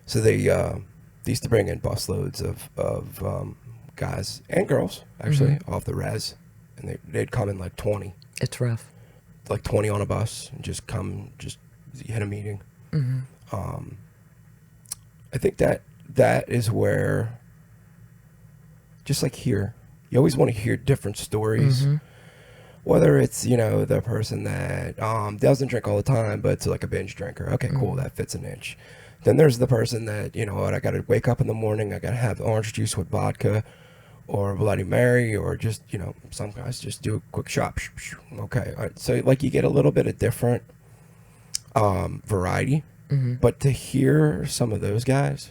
Speaker 1: So they used to bring in busloads of guys and girls actually off the res, and they'd come in like 20.
Speaker 2: It's rough.
Speaker 1: Like 20 on a bus and just hit a meeting. I think that is where, just like here, you always want to hear different stories. Whether it's the person that doesn't drink all the time but it's like a binge drinker. Okay, cool, that fits an inch. Then there's the person that I got to wake up in the morning, I got to have orange juice with vodka or Bloody Mary, or just some guys just do a quick shot. Okay, all right. So you get a little bit of different variety, but to hear some of those guys,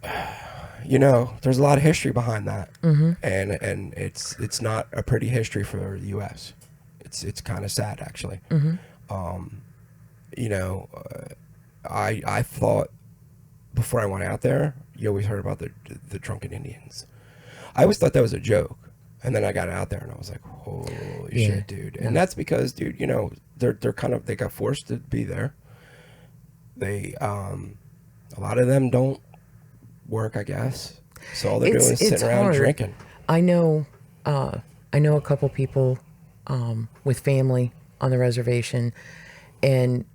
Speaker 1: there's a lot of history behind that, and it's not a pretty history for the U.S. It's kind of sad actually. I thought before I went out there, you always heard about the drunken Indians. I always thought that was a joke. And then I got out there and I was like, holy shit, dude. And that's because, dude, they're they got forced to be there. They, a lot of them don't work, I guess. So all they're doing is sitting around drinking.
Speaker 2: I know a couple people with family on the reservation, and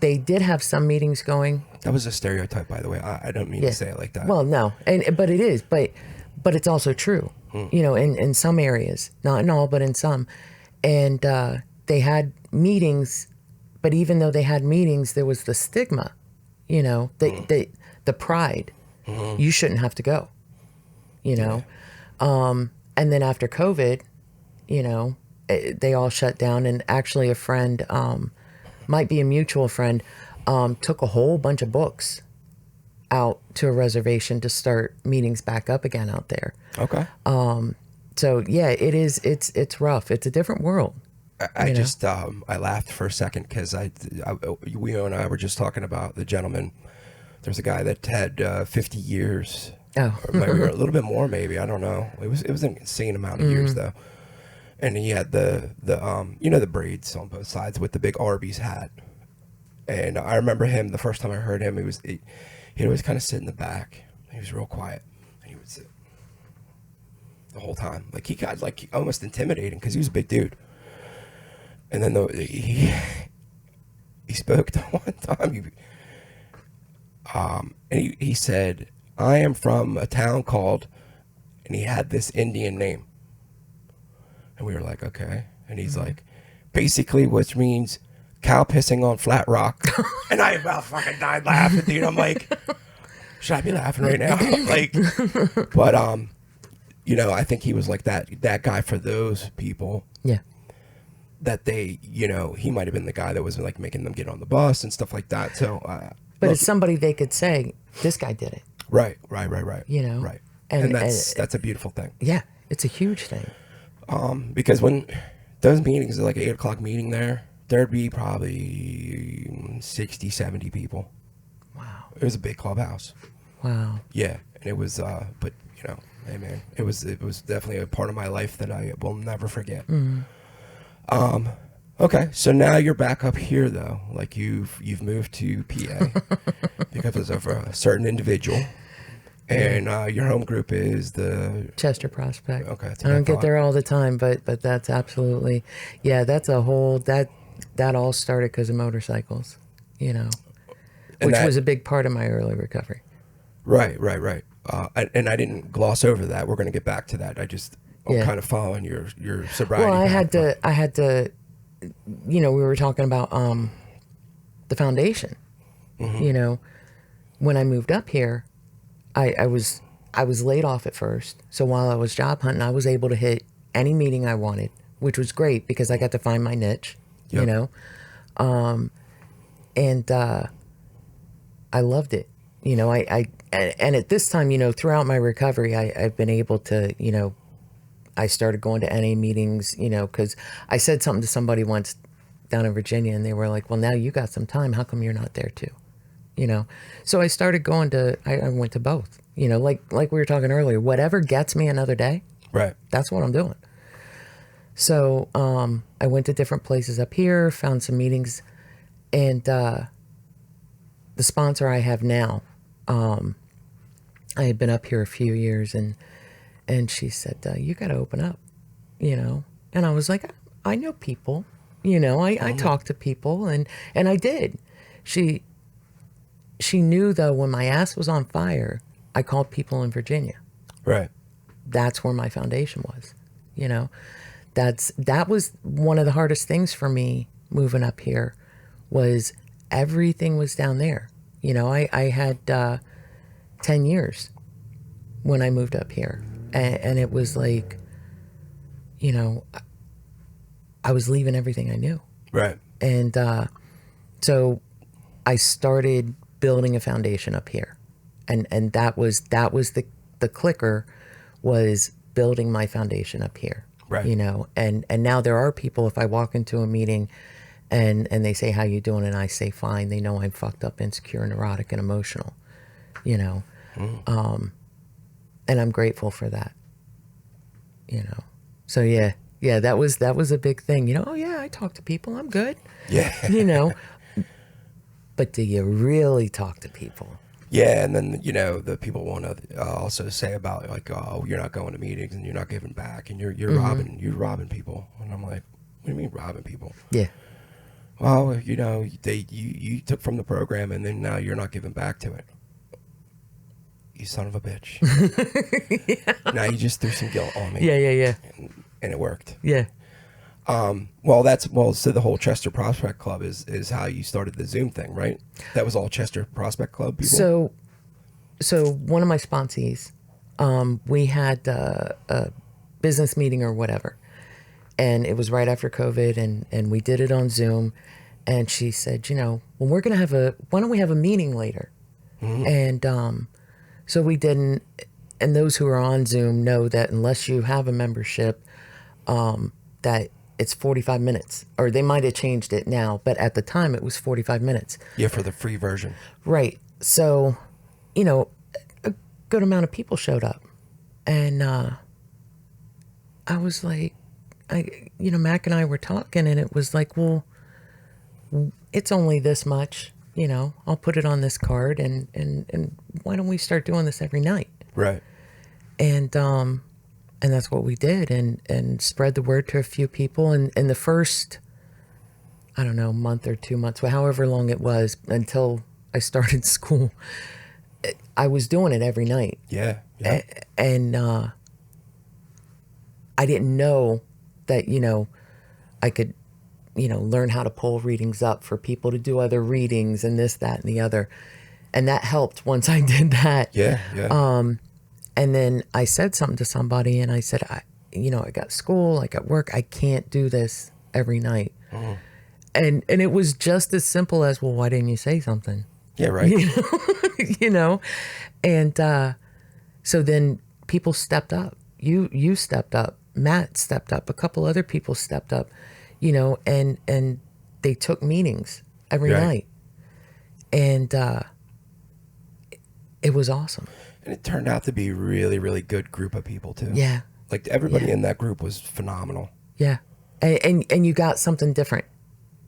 Speaker 2: they did have some meetings going.
Speaker 1: That was a stereotype, by the way. I don't mean to say it like that.
Speaker 2: Well, no, but it is, but it's also true. In some areas, not in all, but in some, and they had meetings, but even though they had meetings, there was the stigma, the pride. You shouldn't have to go, and then after COVID, they all shut down, and actually a friend, might be a mutual friend, took a whole bunch of books out to a reservation to start meetings back up again out there.
Speaker 1: Okay.
Speaker 2: So yeah, it's rough. It's a different world.
Speaker 1: I just I laughed for a second because we and I were just talking about the gentleman. There's a guy that had 50 years.
Speaker 2: Oh.
Speaker 1: Or maybe a little bit more, maybe. I don't know. It was an insane amount of years though. And he had the the braids on both sides with the big Arby's hat. And I remember him the first time I heard him. He'd always kind of sit in the back. He was real quiet, and he would sit the whole time. Like he got almost intimidating because he was a big dude. And then he spoke to one time. And he said, "I am from a town called," and he had this Indian name. And we were like, okay. And he's like, basically, which means cow pissing on flat rock. And I about fucking died laughing, dude. I'm like, should I be laughing right now? But I think he was like that guy for those people.
Speaker 2: Yeah.
Speaker 1: That they, he might have been the guy that was making them get on the bus and stuff like that. So,
Speaker 2: but it's somebody they could say, this guy did it.
Speaker 1: Right.
Speaker 2: Right.
Speaker 1: And that's a beautiful thing.
Speaker 2: Yeah, it's a huge thing.
Speaker 1: Because when those meetings are like 8 o'clock meeting there'd be probably 60, 70 people.
Speaker 2: Wow.
Speaker 1: It was a big clubhouse.
Speaker 2: Wow.
Speaker 1: Yeah. And it was, but hey man, it was definitely a part of my life that I will never forget. Okay. So now you're back up here though. Like you've moved to PA because of a certain individual. And your home group is the
Speaker 2: Chester Prospect.
Speaker 1: Okay,
Speaker 2: I don't get there all the time, but that's absolutely, that's a whole that all started because of motorcycles, which was a big part of my early recovery.
Speaker 1: Right. And I didn't gloss over that. We're going to get back to that. I'm kind of following your sobriety.
Speaker 2: Well, I had to, we were talking about the foundation. When I moved up here. I was I was laid off at first. So while I was job hunting, I was able to hit any meeting I wanted, which was great because I got to find my niche,
Speaker 1: Yep.
Speaker 2: you know? And I loved it. You know, and at this time, you know, throughout my recovery, I've been able to, you know, I started going to NA meetings, you know, because I said something to somebody once down in Virginia and they were like, well, now you got some time. How come you're not there too? You know? So I started going to, I went to both, you know, like we were talking earlier, whatever gets me another day,
Speaker 1: Right.
Speaker 2: that's what I'm doing. So I went to different places up here, found some meetings, and the sponsor I have now, I had been up here a few years, and she said, you got to open up, you know? And I was like, I know people, you know, I talk to people, and I did. She knew, though, when my ass was on fire, I called people in Virginia.
Speaker 1: Right.
Speaker 2: That's where my foundation was, you know? That was one of the hardest things for me moving up here, was everything was down there. You know, I had 10 years when I moved up here. And it was like, you know, I was leaving everything I knew.
Speaker 1: Right.
Speaker 2: And so I started building a foundation up here. And that was the clicker, was building my foundation up here.
Speaker 1: Right.
Speaker 2: You know, and now there are people, if I walk into a meeting and they say, how you doing? And I say, fine, they know I'm fucked up, insecure, neurotic, and emotional, you know. And I'm grateful for that, you know. So yeah, that was a big thing, you know. Oh yeah, I talk to people, I'm good.
Speaker 1: Yeah.
Speaker 2: You know. But do you really talk to people?
Speaker 1: Yeah, and then, you know, the people want to also say about, like, oh, you're not going to meetings and you're not giving back and you're robbing people. And I'm like, what do you mean robbing people?
Speaker 2: Yeah.
Speaker 1: Well, you know, you took from the program and then now you're not giving back to it. You son of a bitch. Yeah. Now you just threw some guilt on me.
Speaker 2: Yeah.
Speaker 1: And it worked.
Speaker 2: Yeah.
Speaker 1: So the whole Chester Prospect Club is how you started the Zoom thing, right? That was all Chester Prospect Club people?
Speaker 2: So one of my sponsees, we had a business meeting or whatever, and it was right after COVID, and we did it on Zoom, and she said, you know, well, why don't we have a meeting later? Mm-hmm. And so we didn't, and those who are on Zoom know that unless you have a membership, that it's 45 minutes, or they might have changed it now, but at the time it was 45 minutes.
Speaker 1: Yeah, for the free version.
Speaker 2: Right. So, you know, a good amount of people showed up, and I was like, Mac and I were talking, and it was like, well, it's only this much, you know, I'll put it on this card, and why don't we start doing this every night?
Speaker 1: Right.
Speaker 2: And that's what we did, and spread the word to a few people. And the first, I don't know, month or 2 months, however long it was until I started school, I was doing it every night.
Speaker 1: Yeah.
Speaker 2: And I didn't know that, you know, I could, you know, learn how to pull readings up for people to do other readings and this, that, and the other. And that helped once I did that.
Speaker 1: Yeah.
Speaker 2: And then I said something to somebody, and I said, I got school, I got work, I can't do this every night. Oh. And it was just as simple as, well, why didn't you say something?
Speaker 1: Yeah, right.
Speaker 2: You know? And so then people stepped up. You stepped up. Matt stepped up. A couple other people stepped up, you know, and they took meetings every night. And it was awesome.
Speaker 1: And it turned out to be a really, really good group of people, too.
Speaker 2: Yeah.
Speaker 1: Like, everybody in that group was phenomenal.
Speaker 2: Yeah. And you got something different,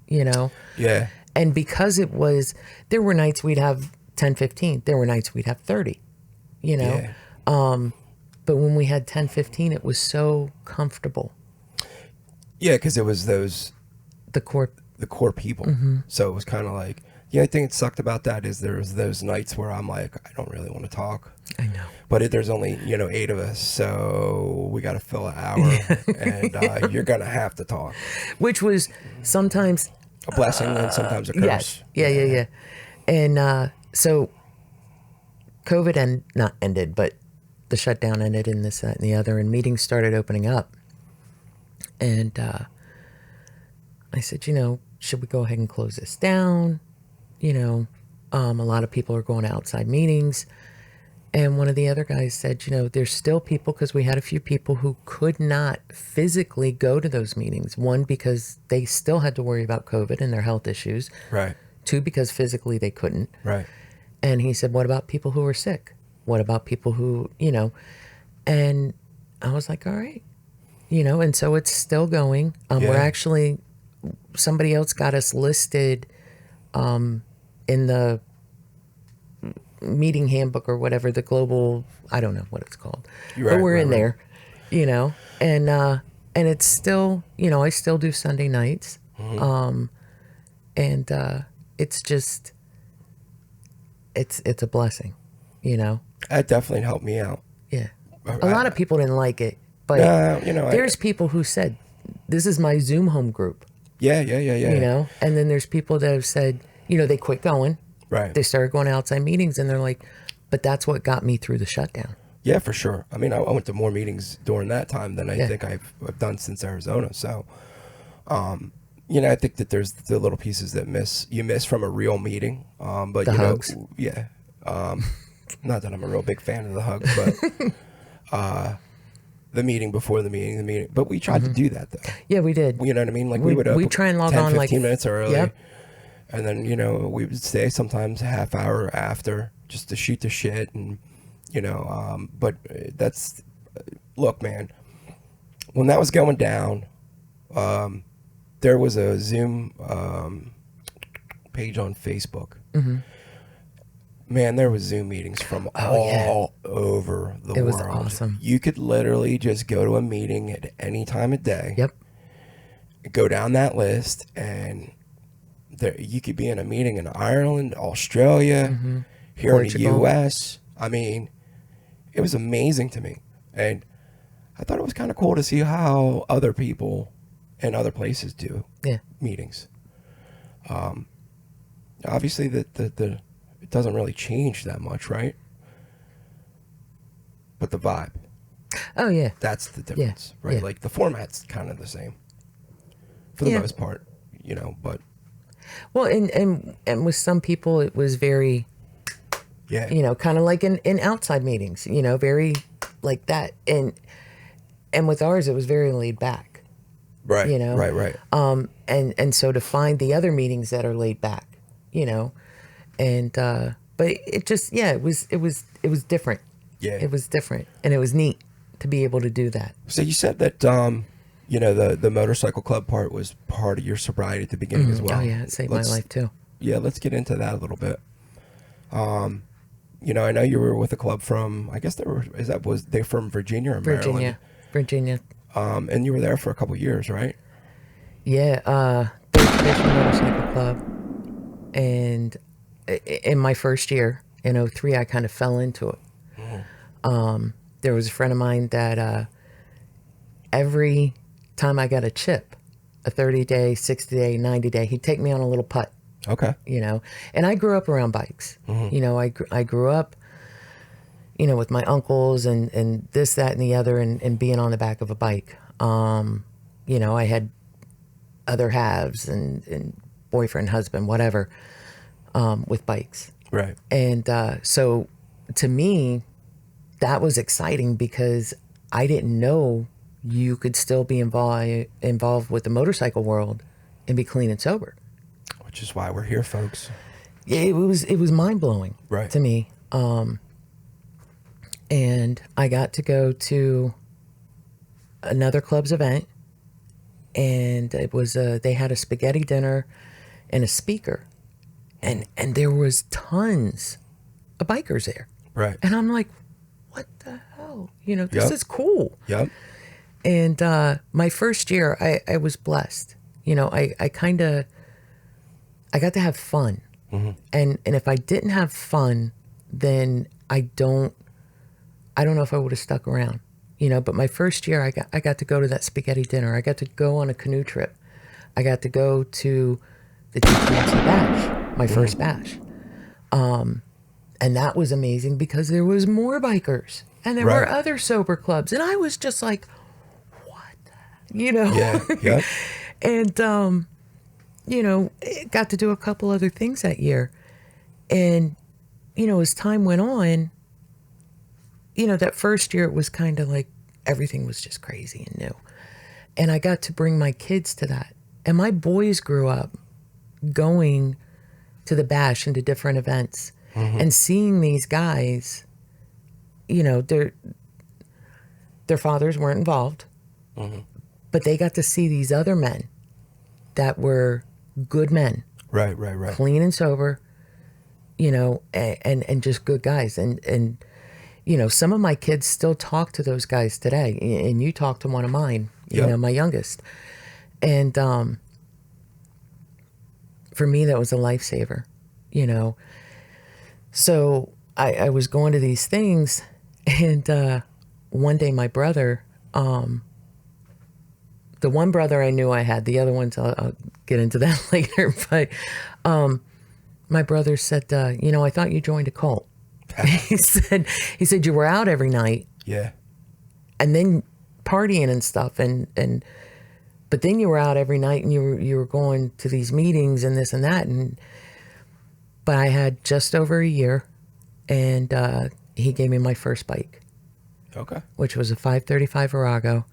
Speaker 2: you know?
Speaker 1: Yeah.
Speaker 2: And because there were nights we'd have 10, 15. There were nights we'd have 30, you know? Yeah. But when we had 10, 15, it was so comfortable.
Speaker 1: Yeah, because it was
Speaker 2: the core
Speaker 1: people. Mm-hmm. So it was kind of like, the only thing that sucked about that is there was those nights where I'm like, I don't really want to talk.
Speaker 2: I know.
Speaker 1: But there's only, 8 of us, so we got to fill an hour, and you're going to have to talk.
Speaker 2: Which was sometimes
Speaker 1: a blessing and sometimes a curse.
Speaker 2: Yes. Yeah. And so COVID not ended, but the shutdown ended and this, that, and the other, and meetings started opening up. And I said, should we go ahead and close this down? A lot of people are going to outside meetings. And one of the other guys said, there's still people, because we had a few people who could not physically go to those meetings. One, because they still had to worry about COVID and their health issues.
Speaker 1: Right.
Speaker 2: Two, because physically they couldn't.
Speaker 1: Right.
Speaker 2: And he said, what about people who are sick? What about people who, and I was like, all right, and so it's still going. We're actually, somebody else got us listed in the meeting handbook or whatever, the global, I don't know what it's called, but we're in there, and it's still, I still do Sunday nights. And it's just, it's a blessing,
Speaker 1: That definitely helped me out.
Speaker 2: Yeah. A lot of people didn't like it, but there's people who said, this is my Zoom home group.
Speaker 1: Yeah.
Speaker 2: And then there's people that have said, they quit going.
Speaker 1: Right.
Speaker 2: They started going to outside meetings, and they're like, but that's what got me through the shutdown.
Speaker 1: Yeah, for sure. I mean, I went to more meetings during that time than I think I've done since Arizona. So, I think that there's the little pieces that you miss from a real meeting. But
Speaker 2: the hugs.
Speaker 1: Not that I'm a real big fan of the hugs, but the meeting before the meeting. But we tried to do that, though.
Speaker 2: Yeah, we did.
Speaker 1: You know what I mean? Like we
Speaker 2: try and log
Speaker 1: 10,
Speaker 2: on
Speaker 1: 15 minutes early.
Speaker 2: Yep.
Speaker 1: And then, we would stay sometimes a half hour after just to shoot the shit. And, but that's, look, man, when that was going down, there was a Zoom page on Facebook. Mm-hmm. Man, there was Zoom meetings from all over the world.
Speaker 2: It was awesome.
Speaker 1: You could literally just go to a meeting at any time of day.
Speaker 2: Yep.
Speaker 1: Go down that list, and you could be in a meeting in Ireland, Australia, here Portugal. In the U.S. I mean, it was amazing to me. And I thought it was kind of cool to see how other people in other places do meetings. Obviously, the it doesn't really change that much, right? But the vibe.
Speaker 2: Oh, yeah.
Speaker 1: That's the difference, right?
Speaker 2: Yeah.
Speaker 1: Like, the format's kind of the same for the most part, but...
Speaker 2: Well, and with some people, it was very, kind of like in outside meetings, very like that. And with ours, it was very laid back.
Speaker 1: Right. Right.
Speaker 2: And so to find the other meetings that are laid back, and but it just it was different. Yeah. It was different, and it was neat to be able to do that.
Speaker 1: So you said that the motorcycle club part was part of your sobriety at the beginning as well.
Speaker 2: Oh yeah, it saved my life too.
Speaker 1: Yeah, let's get into that a little bit. I know you were with a club from, I guess they're from Virginia or Maryland?
Speaker 2: Virginia.
Speaker 1: And you were there for a couple years, right?
Speaker 2: Yeah, the Traditional Motorcycle Club. And in my first year, in 2003, I kind of fell into it. There was a friend of mine that every time I got a chip, a 30-day, 60-day, 90-day, he'd take me on a little putt.
Speaker 1: Okay.
Speaker 2: And I grew up around bikes. I grew up, with my uncles and this, that, and the other, and being on the back of a bike. I had other halves and boyfriend, husband, whatever, with bikes.
Speaker 1: Right.
Speaker 2: And so to me, that was exciting because I didn't know you could still be involved with the motorcycle world and be clean and sober.
Speaker 1: Which is why we're here, folks.
Speaker 2: Yeah, it was mind-blowing to me. And I got to go to another club's event, and it was they had a spaghetti dinner and a speaker, and there was tons of bikers there.
Speaker 1: Right.
Speaker 2: And I'm like, what the hell? This is cool.
Speaker 1: Yep.
Speaker 2: And my first year, I was blessed. I got to have fun. Mm-hmm. And if I didn't have fun, then I don't know if I would have stuck around. But my first year, I got to go to that spaghetti dinner. I got to go on a canoe trip. I got to go to the TTMC bash, my first bash. And that was amazing because there was more bikers And there were other sober clubs. And I was just like, what?
Speaker 1: Yeah. Yeah.
Speaker 2: And, got to do a couple other things that year. And, as time went on, that first year it was kind of like everything was just crazy and new. And I got to bring my kids to that. And my boys grew up going to the bash and to different events and seeing these guys, their fathers weren't involved, but they got to see these other men that were good men.
Speaker 1: Right.
Speaker 2: Clean and sober, and just good guys. And some of my kids still talk to those guys today. And you talk to one of mine, my youngest. And for me, that was a lifesaver, So I was going to these things, and one day my brother, the one brother I knew I had, the other ones, I'll get into that later, but my brother said, I thought you joined a cult. he said you were out every night.
Speaker 1: Yeah.
Speaker 2: And then partying and stuff, but then you were out every night and you were going to these meetings and this and that, but I had just over a year, and he gave me my first bike.
Speaker 1: Okay.
Speaker 2: Which was a 535 Virago,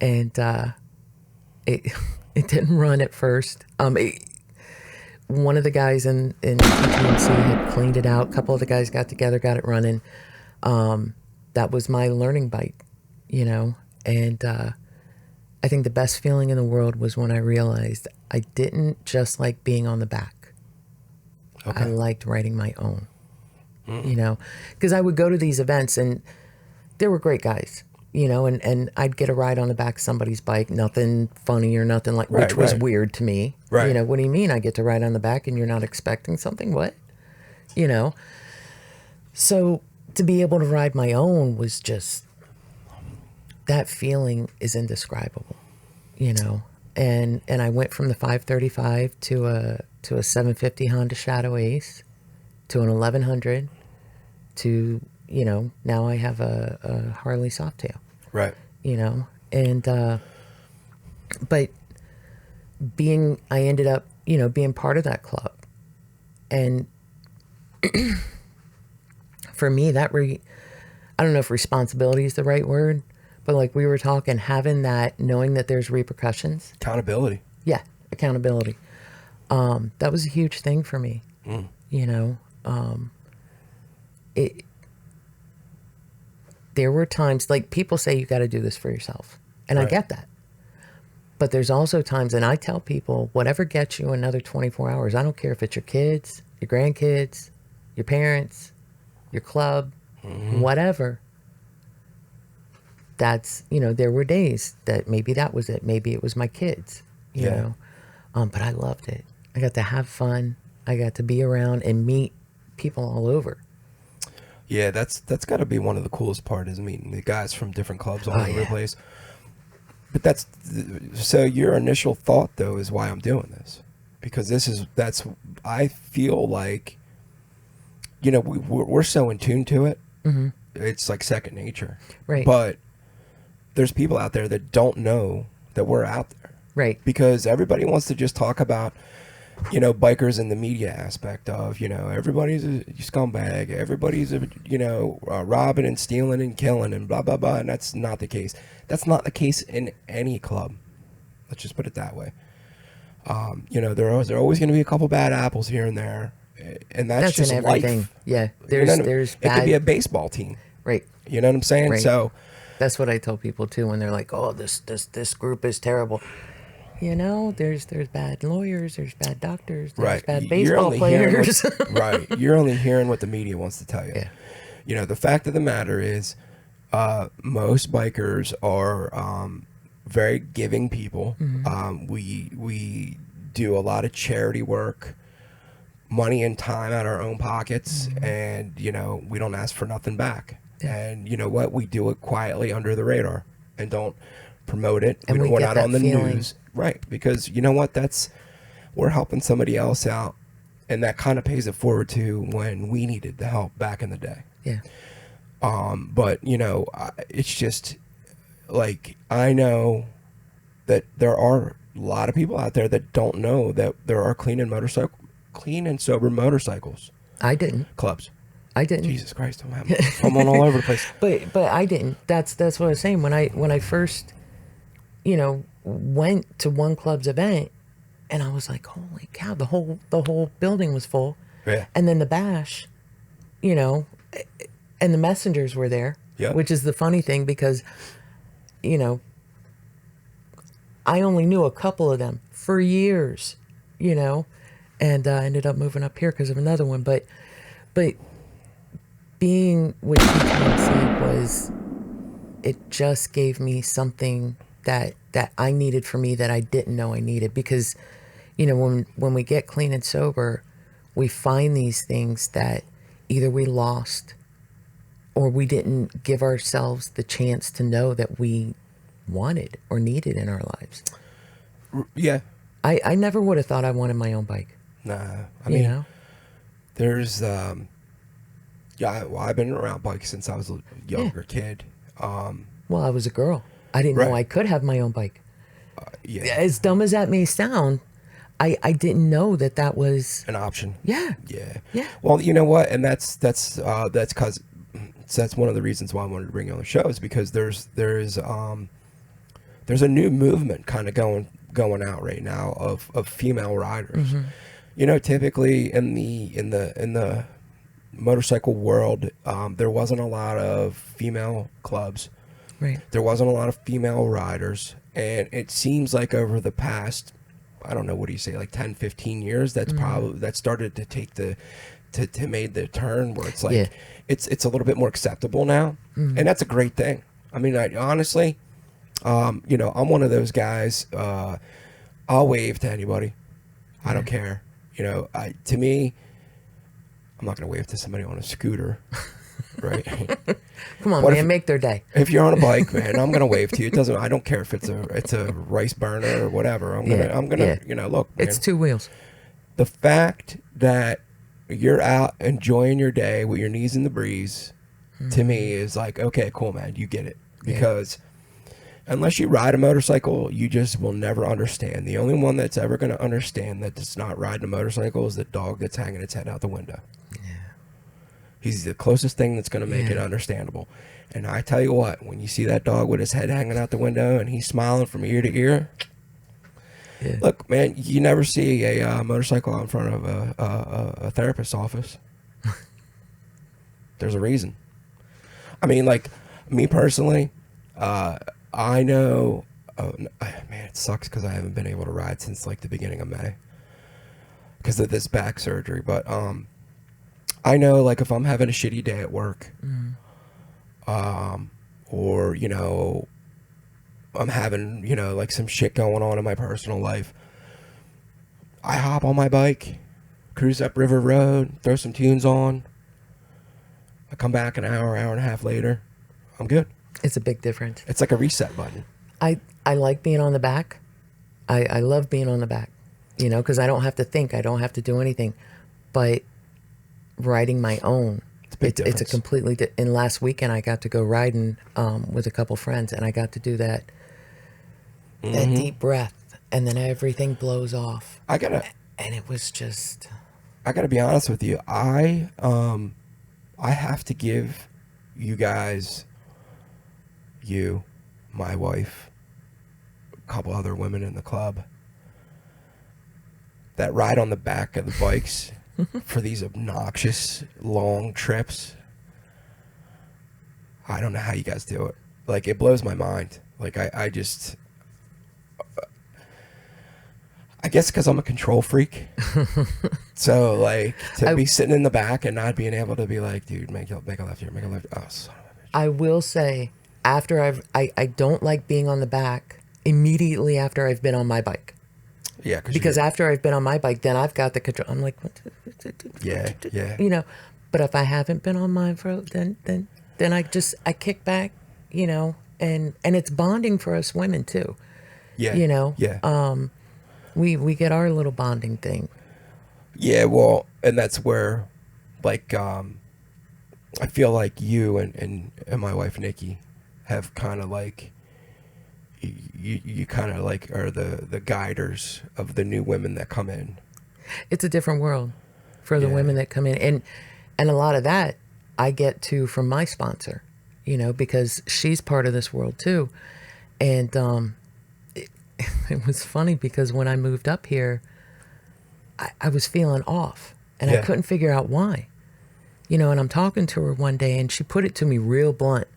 Speaker 2: and it didn't run at first. One of the guys in TPMC had cleaned it out. A couple of the guys got together, got it running. That was my learning bike, and I think the best feeling in the world was when I realized I didn't just like being on the back. Okay. I liked riding my own, because I would go to these events and there were great guys, and I'd get a ride on the back of somebody's bike, nothing funny or nothing like, which was weird to me.
Speaker 1: Right.
Speaker 2: What do you mean I get to ride on the back and you're not expecting something? What? So to be able to ride my own was just, that feeling is indescribable, and I went from the 535 to a 750 Honda Shadow Ace to an 1100 to, now I have a Harley Softail.
Speaker 1: Right.
Speaker 2: And, but I ended up, being part of that club. And for me, I don't know if responsibility is the right word, but like we were talking, having that, knowing that there's repercussions.
Speaker 1: Accountability.
Speaker 2: Yeah, accountability. That was a huge thing for me. There were times, like people say you got to do this for yourself. And I get that. But there's also times, and I tell people, whatever gets you another 24 hours, I don't care if it's your kids, your grandkids, your parents, your club, whatever. That's, there were days that maybe that was it. Maybe it was my kids, you know. But I loved it. I got to have fun. I got to be around and meet people all over.
Speaker 1: Yeah, that's got to be one of the coolest parts, is meeting the guys from different clubs all over the place. But so your initial thought, though, is why I'm doing this. Because I feel like, we're so in tune to it. Mm-hmm. It's like second nature.
Speaker 2: Right.
Speaker 1: But there's people out there that don't know that we're out there.
Speaker 2: Right.
Speaker 1: Because everybody wants to just talk about, bikers in the media aspect of, everybody's a scumbag. Everybody's, robbing and stealing and killing and blah, blah, blah. And that's not the case. That's not the case in any club. Let's just put it that way. There are always going to be a couple bad apples here and there. And that's just
Speaker 2: in everything.
Speaker 1: Life.
Speaker 2: Yeah. There's
Speaker 1: it could be a baseball team.
Speaker 2: Right.
Speaker 1: You know what I'm saying?
Speaker 2: Right.
Speaker 1: So
Speaker 2: that's what I tell people too when they're like, "Oh, this group is terrible." There's bad lawyers, there's bad doctors, there's bad baseball players.
Speaker 1: Right. You're only hearing what the media wants to tell you.
Speaker 2: Yeah.
Speaker 1: The fact of the matter is, most bikers are very giving people. Mm-hmm. We do a lot of charity work, money and time out of our own pockets, mm-hmm. and we don't ask for nothing back. Yeah. And you know what? We do it quietly under the radar and don't promote it.
Speaker 2: And
Speaker 1: we're not on the
Speaker 2: feeling.
Speaker 1: news, right? Because you know what? We're helping somebody else out, and that kind of pays it forward to when we needed the help back in the day.
Speaker 2: Yeah.
Speaker 1: But it's just like, I know that there are a lot of people out there that don't know that there are clean and sober motorcycles
Speaker 2: I didn't.
Speaker 1: clubs.
Speaker 2: I didn't.
Speaker 1: Jesus Christ, I'm on all over the place.
Speaker 2: But I didn't. That's what I was saying. When I first, went to one club's event, and I was like, holy cow, the whole building was full.
Speaker 1: Yeah.
Speaker 2: And then the bash, you know, and the messengers were there.
Speaker 1: Yeah.
Speaker 2: Which is the funny thing, because, I only knew a couple of them for years, and I ended up moving up here because of another one. But being with TTMC was, it just gave me something that I needed for me that I didn't know I needed. Because, when we get clean and sober, we find these things that either we lost or we didn't give ourselves the chance to know that we wanted or needed in our lives.
Speaker 1: Yeah.
Speaker 2: I never would have thought I wanted my own bike.
Speaker 1: Nah. I mean, there's, I've been around bikes since I was a younger kid.
Speaker 2: Well, I was a girl. I didn't
Speaker 1: Right.
Speaker 2: know I could have my own bike.
Speaker 1: Yeah.
Speaker 2: As dumb as that may sound, I didn't know that was
Speaker 1: An option.
Speaker 2: Yeah.
Speaker 1: Yeah.
Speaker 2: Yeah.
Speaker 1: Well, you know what? And that's because that's one of the reasons why I wanted to bring you on the show, is because there's a new movement kind of going out right now of female riders.
Speaker 2: Mm-hmm.
Speaker 1: Typically in the motorcycle world, there wasn't a lot of female clubs.
Speaker 2: Right.
Speaker 1: There wasn't a lot of female riders, and it seems like over the past, I don't know, what do you say, like 10, 15 years, that's probably, that started to take to made the turn where it's like, it's a little bit more acceptable now. And that's a great thing. I mean, I honestly, I'm one of those guys, I'll wave to anybody. I don't care. To me, I'm not going to wave to somebody on a scooter, right?
Speaker 2: Come on,
Speaker 1: What
Speaker 2: man, make their day.
Speaker 1: If you're on a bike, man, I'm gonna wave to you. I don't care if it's a rice burner or whatever. I'm gonna look, man.
Speaker 2: It's two wheels.
Speaker 1: The fact that you're out enjoying your day with your knees in the breeze, to me is like, okay, cool, man, you get it. Because unless you ride a motorcycle, you just will never understand. The only one that's ever gonna understand that it's not riding a motorcycle is the dog that's hanging its head out the window. He's the closest thing that's going to make it understandable. And I tell you what, when you see that dog with his head hanging out the window and he's smiling from ear to ear, look, man, you never see a motorcycle out in front of a therapist's office. There's a reason. I mean, like, me personally, I know, man, it sucks because I haven't been able to ride since like the beginning of May because of this back surgery. But I know, like, if I'm having a shitty day at work, or, I'm having, like some shit going on in my personal life, I hop on my bike, cruise up River Road, throw some tunes on. I come back an hour and a half later. I'm good.
Speaker 2: It's a big difference.
Speaker 1: It's like a reset button.
Speaker 2: I like being on the back. I love being on the back, because I don't have to think. I don't have to do anything. But riding my own, it's a completely and last weekend I got to go riding with a couple friends, and I got to do that deep breath, and then everything blows off. And it was just,
Speaker 1: I gotta be honest with you, I have to give you guys, my wife, a couple other women in the club that ride on the back of the bikes for these obnoxious long trips. I don't know how you guys do it. Like, it blows my mind. Like, I just, I guess because I'm a control freak. So, like, to be sitting in the back and not being able to be like, dude, make a left here, make a left. Oh, son of a bitch.
Speaker 2: I will say, after I don't like being on the back immediately after I've been on my bike.
Speaker 1: Yeah,
Speaker 2: because after I've been on my bike, then I've got the control. I'm like,
Speaker 1: yeah.
Speaker 2: But if I haven't been on mine then I kick back, and it's bonding for us women too.
Speaker 1: Yeah,
Speaker 2: yeah. We get our little bonding thing.
Speaker 1: Yeah, well, and that's where, like, I feel like you and my wife Nikki have kind of like you kind of like are the guiders of the new women that come in.
Speaker 2: It's a different world for the
Speaker 1: Yeah.
Speaker 2: women that come in, and a lot of that I get to from my sponsor, because she's part of this world too. And it was funny because when I moved up here, I was feeling off, and I
Speaker 1: Yeah.
Speaker 2: couldn't figure out why. And I'm talking to her one day, and she put it to me real blunt.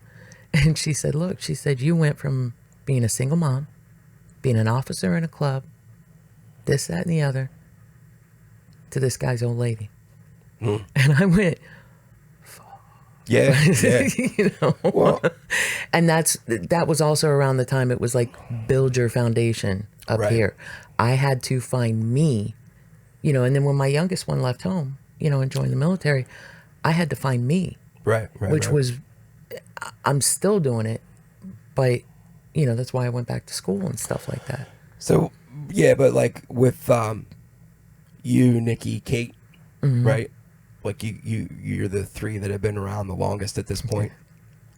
Speaker 2: And she said, look, she said, you went from being a single mom, being an officer in a club, this, that, and the other, to this guy's old lady.
Speaker 1: Mm.
Speaker 2: And I went,
Speaker 1: Yeah. Yeah. Well,
Speaker 2: and that was also around the time it was like, build your foundation up
Speaker 1: Right.
Speaker 2: here. I had to find me, and then when my youngest one left home, and joined the military, I had to find me,
Speaker 1: right.
Speaker 2: which was, I'm still doing it, but, that's why I went back to school and stuff like that.
Speaker 1: So, yeah, but like with you, Nikki, Kate, right? Like you're the three that have been around the longest at this point.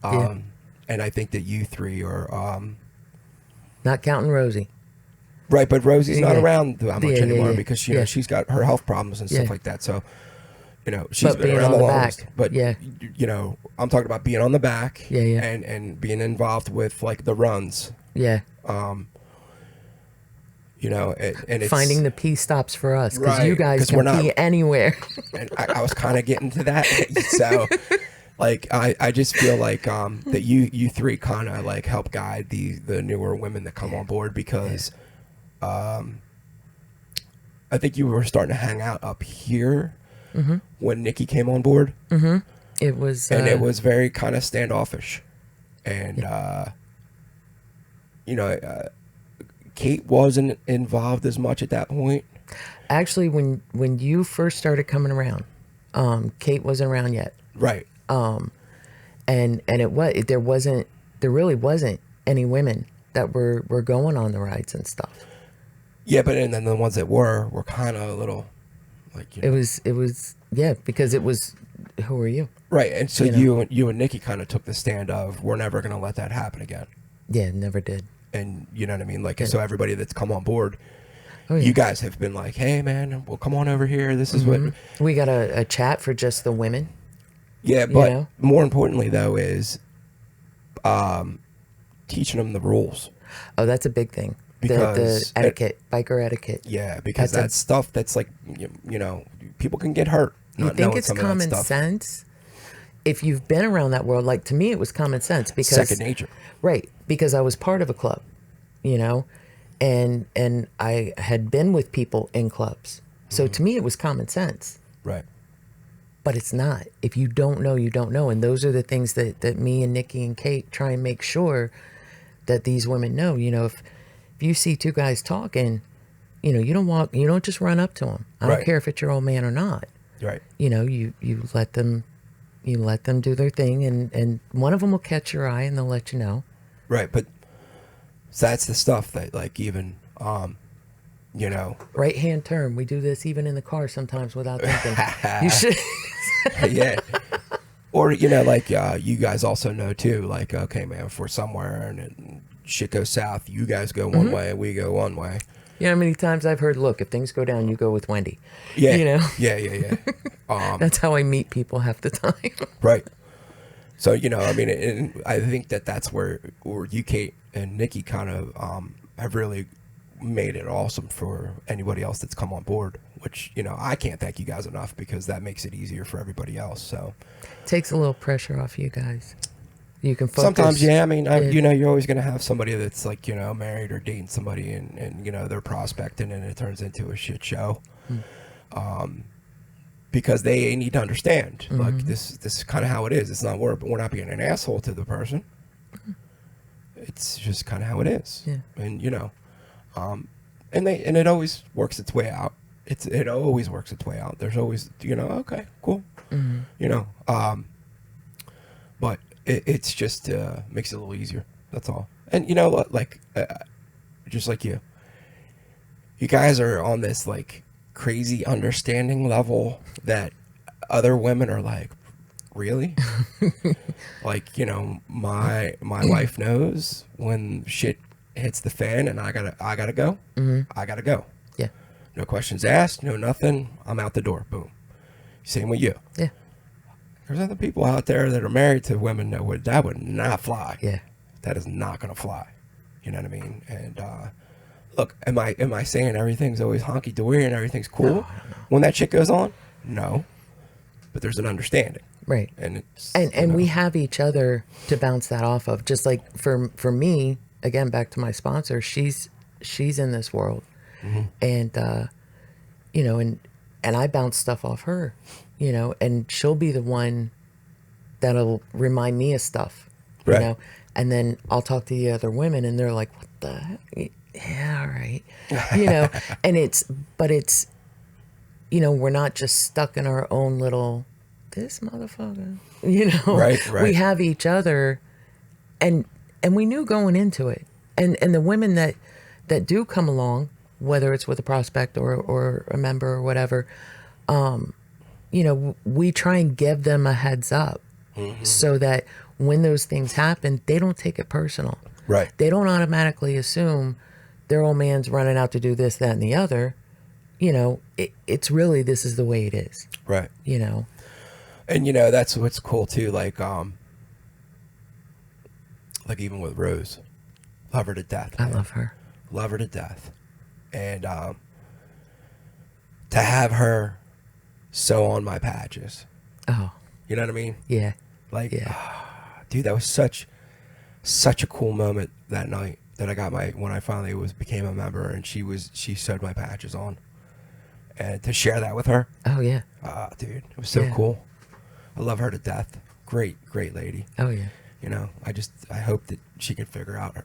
Speaker 2: Yeah.
Speaker 1: And I think that you three are
Speaker 2: Not counting Rosie.
Speaker 1: right, but Rosie's not
Speaker 2: Yeah.
Speaker 1: around that much
Speaker 2: Yeah,
Speaker 1: anymore
Speaker 2: yeah.
Speaker 1: because
Speaker 2: Yeah.
Speaker 1: she's got her health problems and stuff
Speaker 2: Yeah.
Speaker 1: like that. So, she's
Speaker 2: But
Speaker 1: been
Speaker 2: being
Speaker 1: around
Speaker 2: on
Speaker 1: the
Speaker 2: the
Speaker 1: longest.
Speaker 2: back.
Speaker 1: But
Speaker 2: Yeah.
Speaker 1: I'm talking about being on the back.
Speaker 2: Yeah, yeah.
Speaker 1: And being involved with like the runs.
Speaker 2: Yeah.
Speaker 1: And it's
Speaker 2: Finding the pee stops for us, because
Speaker 1: Right,
Speaker 2: you guys
Speaker 1: 'cause
Speaker 2: can
Speaker 1: we're not-
Speaker 2: pee anywhere.
Speaker 1: and I was kind of getting to that. So, like, I just feel like that you three kind of like help guide the newer women that come on board because I think you were starting to hang out up here when Nikki came on board,
Speaker 2: It was,
Speaker 1: and it was very kind of standoffish, and Kate wasn't involved as much at that point.
Speaker 2: actually when you first started coming around, Kate wasn't around yet,
Speaker 1: Right.
Speaker 2: and there really wasn't any women that were going on the rides and stuff.
Speaker 1: Yeah, but and then the ones that were kind of a little like
Speaker 2: It was because it was, who are you?
Speaker 1: right. And so
Speaker 2: you know.
Speaker 1: you and Nikki kind of took the stand of we're never going to let that happen again.
Speaker 2: Yeah, never did.
Speaker 1: And you know what I mean? Like, so everybody that's come on board,
Speaker 2: Oh, yeah.
Speaker 1: you guys have been like, hey man, well come on over here. This is what.
Speaker 2: We got a chat for just the women.
Speaker 1: Yeah, but
Speaker 2: know?
Speaker 1: more importantly though is, teaching them the rules.
Speaker 2: Oh, that's a big thing. The
Speaker 1: Because
Speaker 2: etiquette, biker etiquette.
Speaker 1: Yeah, because
Speaker 2: That's a-
Speaker 1: that's stuff that's like, people can get hurt.
Speaker 2: You
Speaker 1: not
Speaker 2: think
Speaker 1: knowing
Speaker 2: it's
Speaker 1: some of that
Speaker 2: common
Speaker 1: stuff.
Speaker 2: sense? If you've been around that world, like to me, it was common sense because
Speaker 1: Second nature.
Speaker 2: right? Because I was part of a club, and I had been with people in clubs, so to me, it was common sense.
Speaker 1: Right.
Speaker 2: But it's not. If you don't know, you don't know, and those are the things that me and Nikki and Kate try and make sure that these women know. If you see two guys talking, you don't just run up to them. I don't
Speaker 1: Right.
Speaker 2: care if it's your old man or not.
Speaker 1: Right.
Speaker 2: You let them do their thing, and one of them will catch your eye and they'll let you know.
Speaker 1: Right, but so that's the stuff that like even
Speaker 2: Right hand turn. We do this even in the car sometimes without thinking. You should.
Speaker 1: yeah. Or like you guys also know too, like, okay man, if we're somewhere and shit goes south, you guys go one way, we go one way.
Speaker 2: You know how many times I've heard, look, if things go down, you go with Wendy.
Speaker 1: Yeah. Yeah.
Speaker 2: That's how I meet people half the time.
Speaker 1: Right. So, I mean, and I think that's where you, Kate, and Nikki kind of have really made it awesome for anybody else that's come on board, which, I can't thank you guys enough because that makes it easier for everybody else. So
Speaker 2: Takes a little pressure off you guys. You can focus.
Speaker 1: sometimes, yeah, I mean, you're always going to have somebody that's like, married or dating somebody and they're prospecting and it turns into a shit show. Because they need to understand, like this is kind of how it is. It's not we're not being an asshole to the person. It's just kind of how it is.
Speaker 2: Yeah.
Speaker 1: And and it always works its way out. It always works its way out. There's always okay, cool. But it's just makes it a little easier. That's all. And like just like you guys are on this like crazy understanding level that other women are like, really? Like, you know, my wife knows when shit hits the fan and I gotta go. I gotta go.
Speaker 2: Yeah.
Speaker 1: No questions asked, no nothing. I'm out the door. Boom. Same with you.
Speaker 2: Yeah.
Speaker 1: There's other people out there that are married to women that would not fly.
Speaker 2: Yeah.
Speaker 1: That is not gonna fly. You know what I mean? And look, am I saying everything's always honky dory and everything's cool
Speaker 2: No,
Speaker 1: when that shit goes on? No. But there's an understanding.
Speaker 2: Right.
Speaker 1: And it's
Speaker 2: And we have each other to bounce that off of. Just like for me, again, back to my sponsor, she's in this world. And you know, and I bounce stuff off her, you know, and she'll be the one that'll remind me of stuff. You
Speaker 1: Right.
Speaker 2: know, and then I'll talk to the other women and they're like, what the heck? Yeah, all right. You know, and it's, you know, we're not just stuck in our own little, this motherfucker, you know,
Speaker 1: Right.
Speaker 2: we have each other and we knew going into it. And the women that do come along, whether it's with a prospect or a member or whatever, you know, we try and give them a heads up so that when those things happen, they don't take it personal.
Speaker 1: Right.
Speaker 2: They don't automatically assume their old man's running out to do this, that, and the other. You know, it's really, this is the way it is.
Speaker 1: Right.
Speaker 2: You know.
Speaker 1: And you know, that's what's cool too. Like even with Rose, love her to death.
Speaker 2: I
Speaker 1: man.
Speaker 2: love her.
Speaker 1: Love her to death. And to have her sew on my patches.
Speaker 2: Oh,
Speaker 1: You know what I mean?
Speaker 2: yeah.
Speaker 1: Like,
Speaker 2: Yeah.
Speaker 1: dude, that was such a cool moment that night that I got when I finally became a member and she sewed my patches on. And to share that with her,
Speaker 2: Oh, yeah.
Speaker 1: dude, it was so
Speaker 2: Yeah.
Speaker 1: cool. I love her to death. Great lady.
Speaker 2: Oh, yeah.
Speaker 1: You know, I hope that she can figure out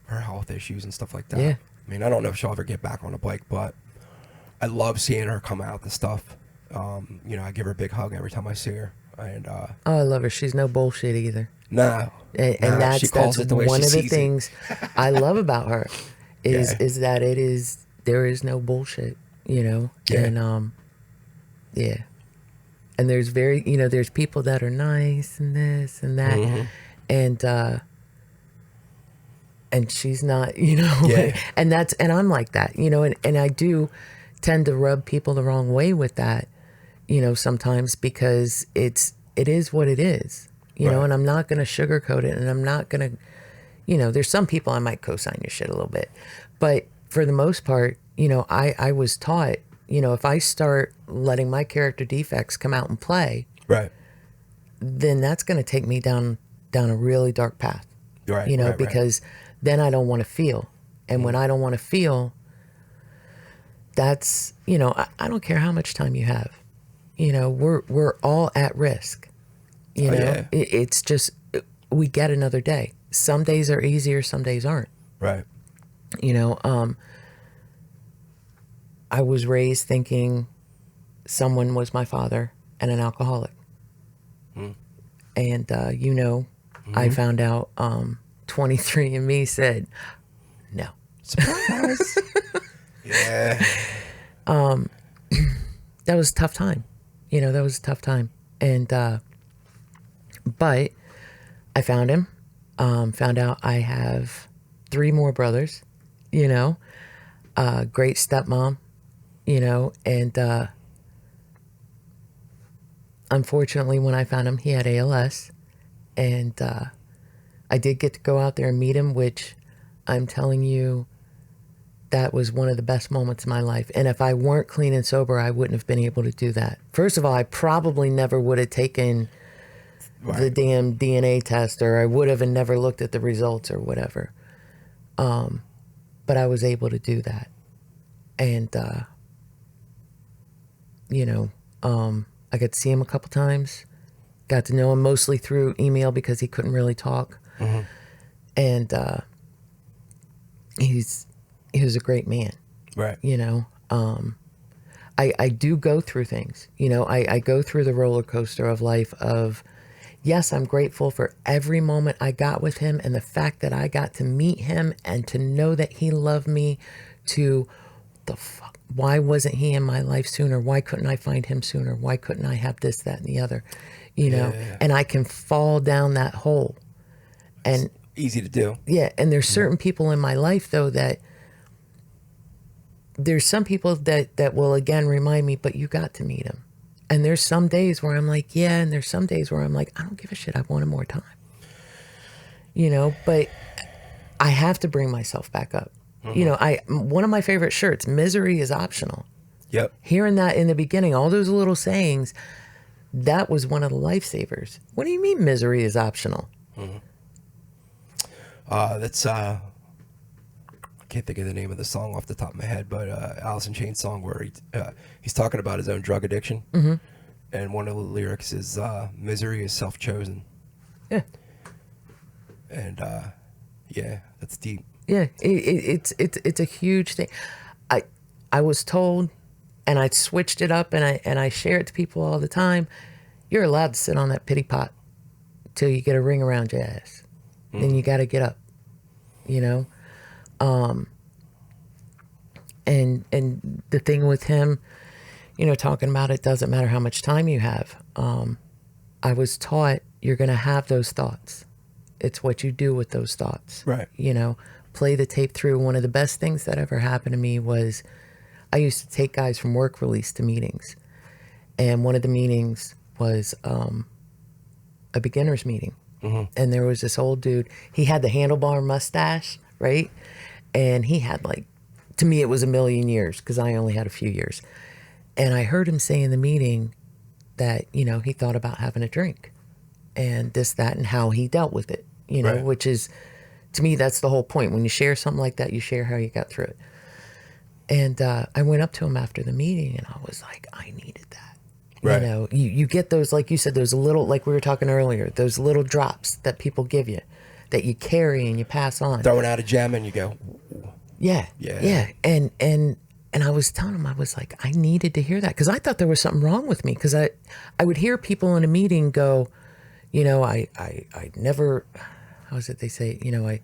Speaker 1: her health issues and stuff like that.
Speaker 2: Yeah.
Speaker 1: I mean, I don't know if she'll ever get back on a bike, but I love seeing her come out the stuff. You know, I give her a big hug every time I see her. And
Speaker 2: Oh, I love her. She's no bullshit either.
Speaker 1: no,
Speaker 2: And
Speaker 1: no,
Speaker 2: that's,
Speaker 1: she calls
Speaker 2: that's
Speaker 1: it the way
Speaker 2: one
Speaker 1: she
Speaker 2: of the
Speaker 1: sees
Speaker 2: things I love about her is
Speaker 1: Yeah.
Speaker 2: is that there is no bullshit, you know?
Speaker 1: Yeah.
Speaker 2: And yeah. And there's there's people that are nice and this and that. And she's not, you know.
Speaker 1: Yeah.
Speaker 2: And I'm like that, you know, and I do tend to rub people the wrong way with that, you know, sometimes because it is what it is. You know,
Speaker 1: Right.
Speaker 2: and I'm not going to sugarcoat it, and I'm not going to, you know, there's some people I might co-sign your shit a little bit. But for the most part, you know, I was taught, you know, if I start letting my character defects come out and play,
Speaker 1: Right.
Speaker 2: then that's going to take me down a really dark path.
Speaker 1: Right.
Speaker 2: You know,
Speaker 1: right,
Speaker 2: because then I don't want to feel. And when I don't want to feel, that's, you know, I don't care how much time you have. You know, we're all at risk. You know,
Speaker 1: yeah.
Speaker 2: it's just, we get another day. Some days are easier, some days aren't.
Speaker 1: Right.
Speaker 2: You know, I was raised thinking someone was my father and an alcoholic. And, you know, I found out 23andMe said, no.
Speaker 1: Surprise. Yeah.
Speaker 2: That was a tough time. You know, that was a tough time. And, but I found him, found out I have 3 more brothers, you know, great stepmom, you know, and, unfortunately when I found him, he had ALS, and, I did get to go out there and meet him, which I'm telling you, that was one of the best moments of my life. And if I weren't clean and sober, I wouldn't have been able to do that. First of all, I probably never would have taken the damn DNA test, or I would have and never looked at the results or whatever. But I was able to do that. And, you know, I got to see him a couple times, got to know him mostly through email because he couldn't really talk. And, he was a great man.
Speaker 1: Right.
Speaker 2: You know, I do go through things, you know, I go through the roller coaster of life of, yes, I'm grateful for every moment I got with him and the fact that I got to meet him and to know that he loved me, to the fuck? Why wasn't he in my life sooner? Why couldn't I find him sooner? Why couldn't I have this, that, and the other? You know, and I can fall down that hole. And
Speaker 1: it's easy to do.
Speaker 2: Yeah. And there's certain people in my life, though, that there's some people that will again remind me, but you got to meet him. And there's some days where I'm like, yeah. And there's some days where I'm like, I don't give a shit. I wanted more time. You know, but I have to bring myself back up. You know, one of my favorite shirts, misery is optional.
Speaker 1: Yep.
Speaker 2: Hearing that in the beginning, all those little sayings, that was one of the lifesavers. What do you mean misery is optional?
Speaker 1: That's I can't think of the name of the song off the top of my head, but Alice in Chains song where he's talking about his own drug addiction, and one of the lyrics is "Misery is self-chosen."
Speaker 2: Yeah.
Speaker 1: And yeah, that's deep.
Speaker 2: Yeah, it's a huge thing. I was told, and I switched it up, and I share it to people all the time. You're allowed to sit on that pity pot till you get a ring around your ass. Then you got to get up. You know, and the thing with him, you know, talking about it doesn't matter how much time you have. I was taught you're going to have those thoughts. It's what you do with those thoughts.
Speaker 1: Right.
Speaker 2: You know, play the tape through. One of the best things that ever happened to me was I used to take guys from work release to meetings. And one of the meetings was a beginner's meeting. And there was this old dude. He had the handlebar mustache, right? And he had like, to me, it was a million years because I only had a few years. And I heard him say in the meeting that, you know, he thought about having a drink and this, that, and how he dealt with it, you know,
Speaker 1: Right.
Speaker 2: which is, to me, that's the whole point. When you share something like that, you share how you got through it. And I went up to him after the meeting and I was like, I needed that.
Speaker 1: Right.
Speaker 2: You know, you get those, like you said, those little, like we were talking earlier, those little drops that people give you that you carry and you pass on.
Speaker 1: Throwing out a gem and you go,
Speaker 2: Yeah.
Speaker 1: Yeah.
Speaker 2: Yeah. And I was telling him, I was like, I needed to hear that because I thought there was something wrong with me because I would hear people in a meeting go, you know, I never, how is it they say, you know,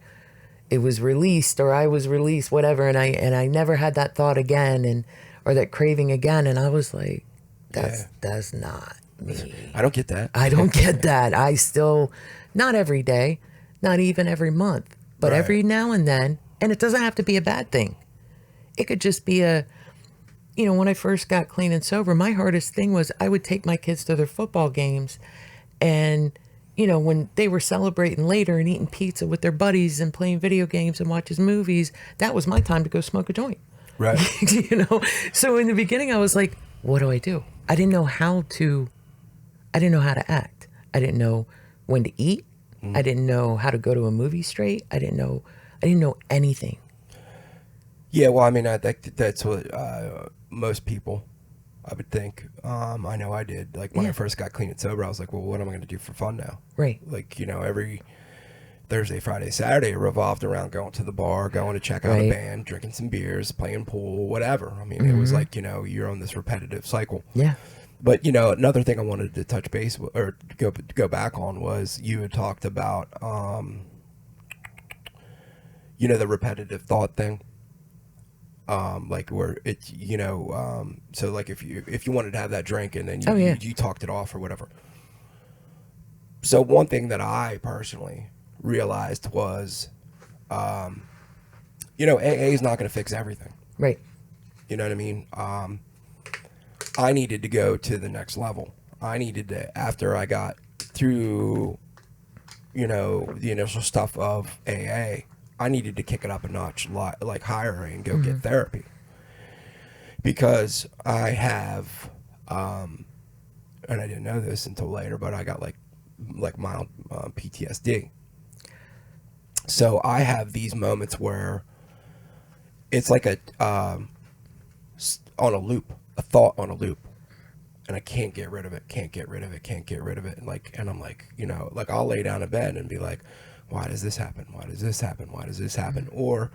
Speaker 2: it was released or I was released, whatever. And I never had that thought again or that craving again. And I was like, that's not me.
Speaker 1: I don't get that.
Speaker 2: I don't get that. I still, not every day, not even every month, but
Speaker 1: Right.
Speaker 2: every now and then. And it doesn't have to be a bad thing. It could just be you know, when I first got clean and sober, my hardest thing was I would take my kids to their football games and, you know, when they were celebrating later and eating pizza with their buddies and playing video games and watching movies, that was my time to go smoke a joint.
Speaker 1: Right.
Speaker 2: You know? So in the beginning, I was like, what do I do? I didn't know how to act. I didn't know when to eat. I didn't know how to go to a movie straight. I didn't know anything.
Speaker 1: Yeah, well, I mean, I think that's what most people, I would think. I know I did. Like when I first got clean and sober, I was like, well, what am I going to do for fun now?
Speaker 2: Right.
Speaker 1: Like, you know, every Thursday, Friday, Saturday revolved around going to the bar, going to check out a band, drinking some beers, playing pool, whatever. I mean, it was like, you know, you're on this repetitive cycle.
Speaker 2: Yeah.
Speaker 1: But, you know, another thing I wanted to touch base or go back on was you had talked about, you know, the repetitive thought thing. Like where it, you know, so like if you wanted to have that drink and then you talked it off or whatever. So one thing that I personally realized was, you know, AA is not going to fix everything.
Speaker 2: Right.
Speaker 1: You know what I mean? I needed to go to the next level. I needed to, after I got through, you know, the initial stuff of AA, I needed to kick it up a notch, like higher and go get therapy. Because I have, and I didn't know this until later, but I got like mild PTSD. So I have these moments where it's like on a loop, a thought on a loop, and I can't get rid of it, can't get rid of it. And I'm like, you know, like I'll lay down in bed and be like, why does this happen? Why does this happen? Why does this happen? Or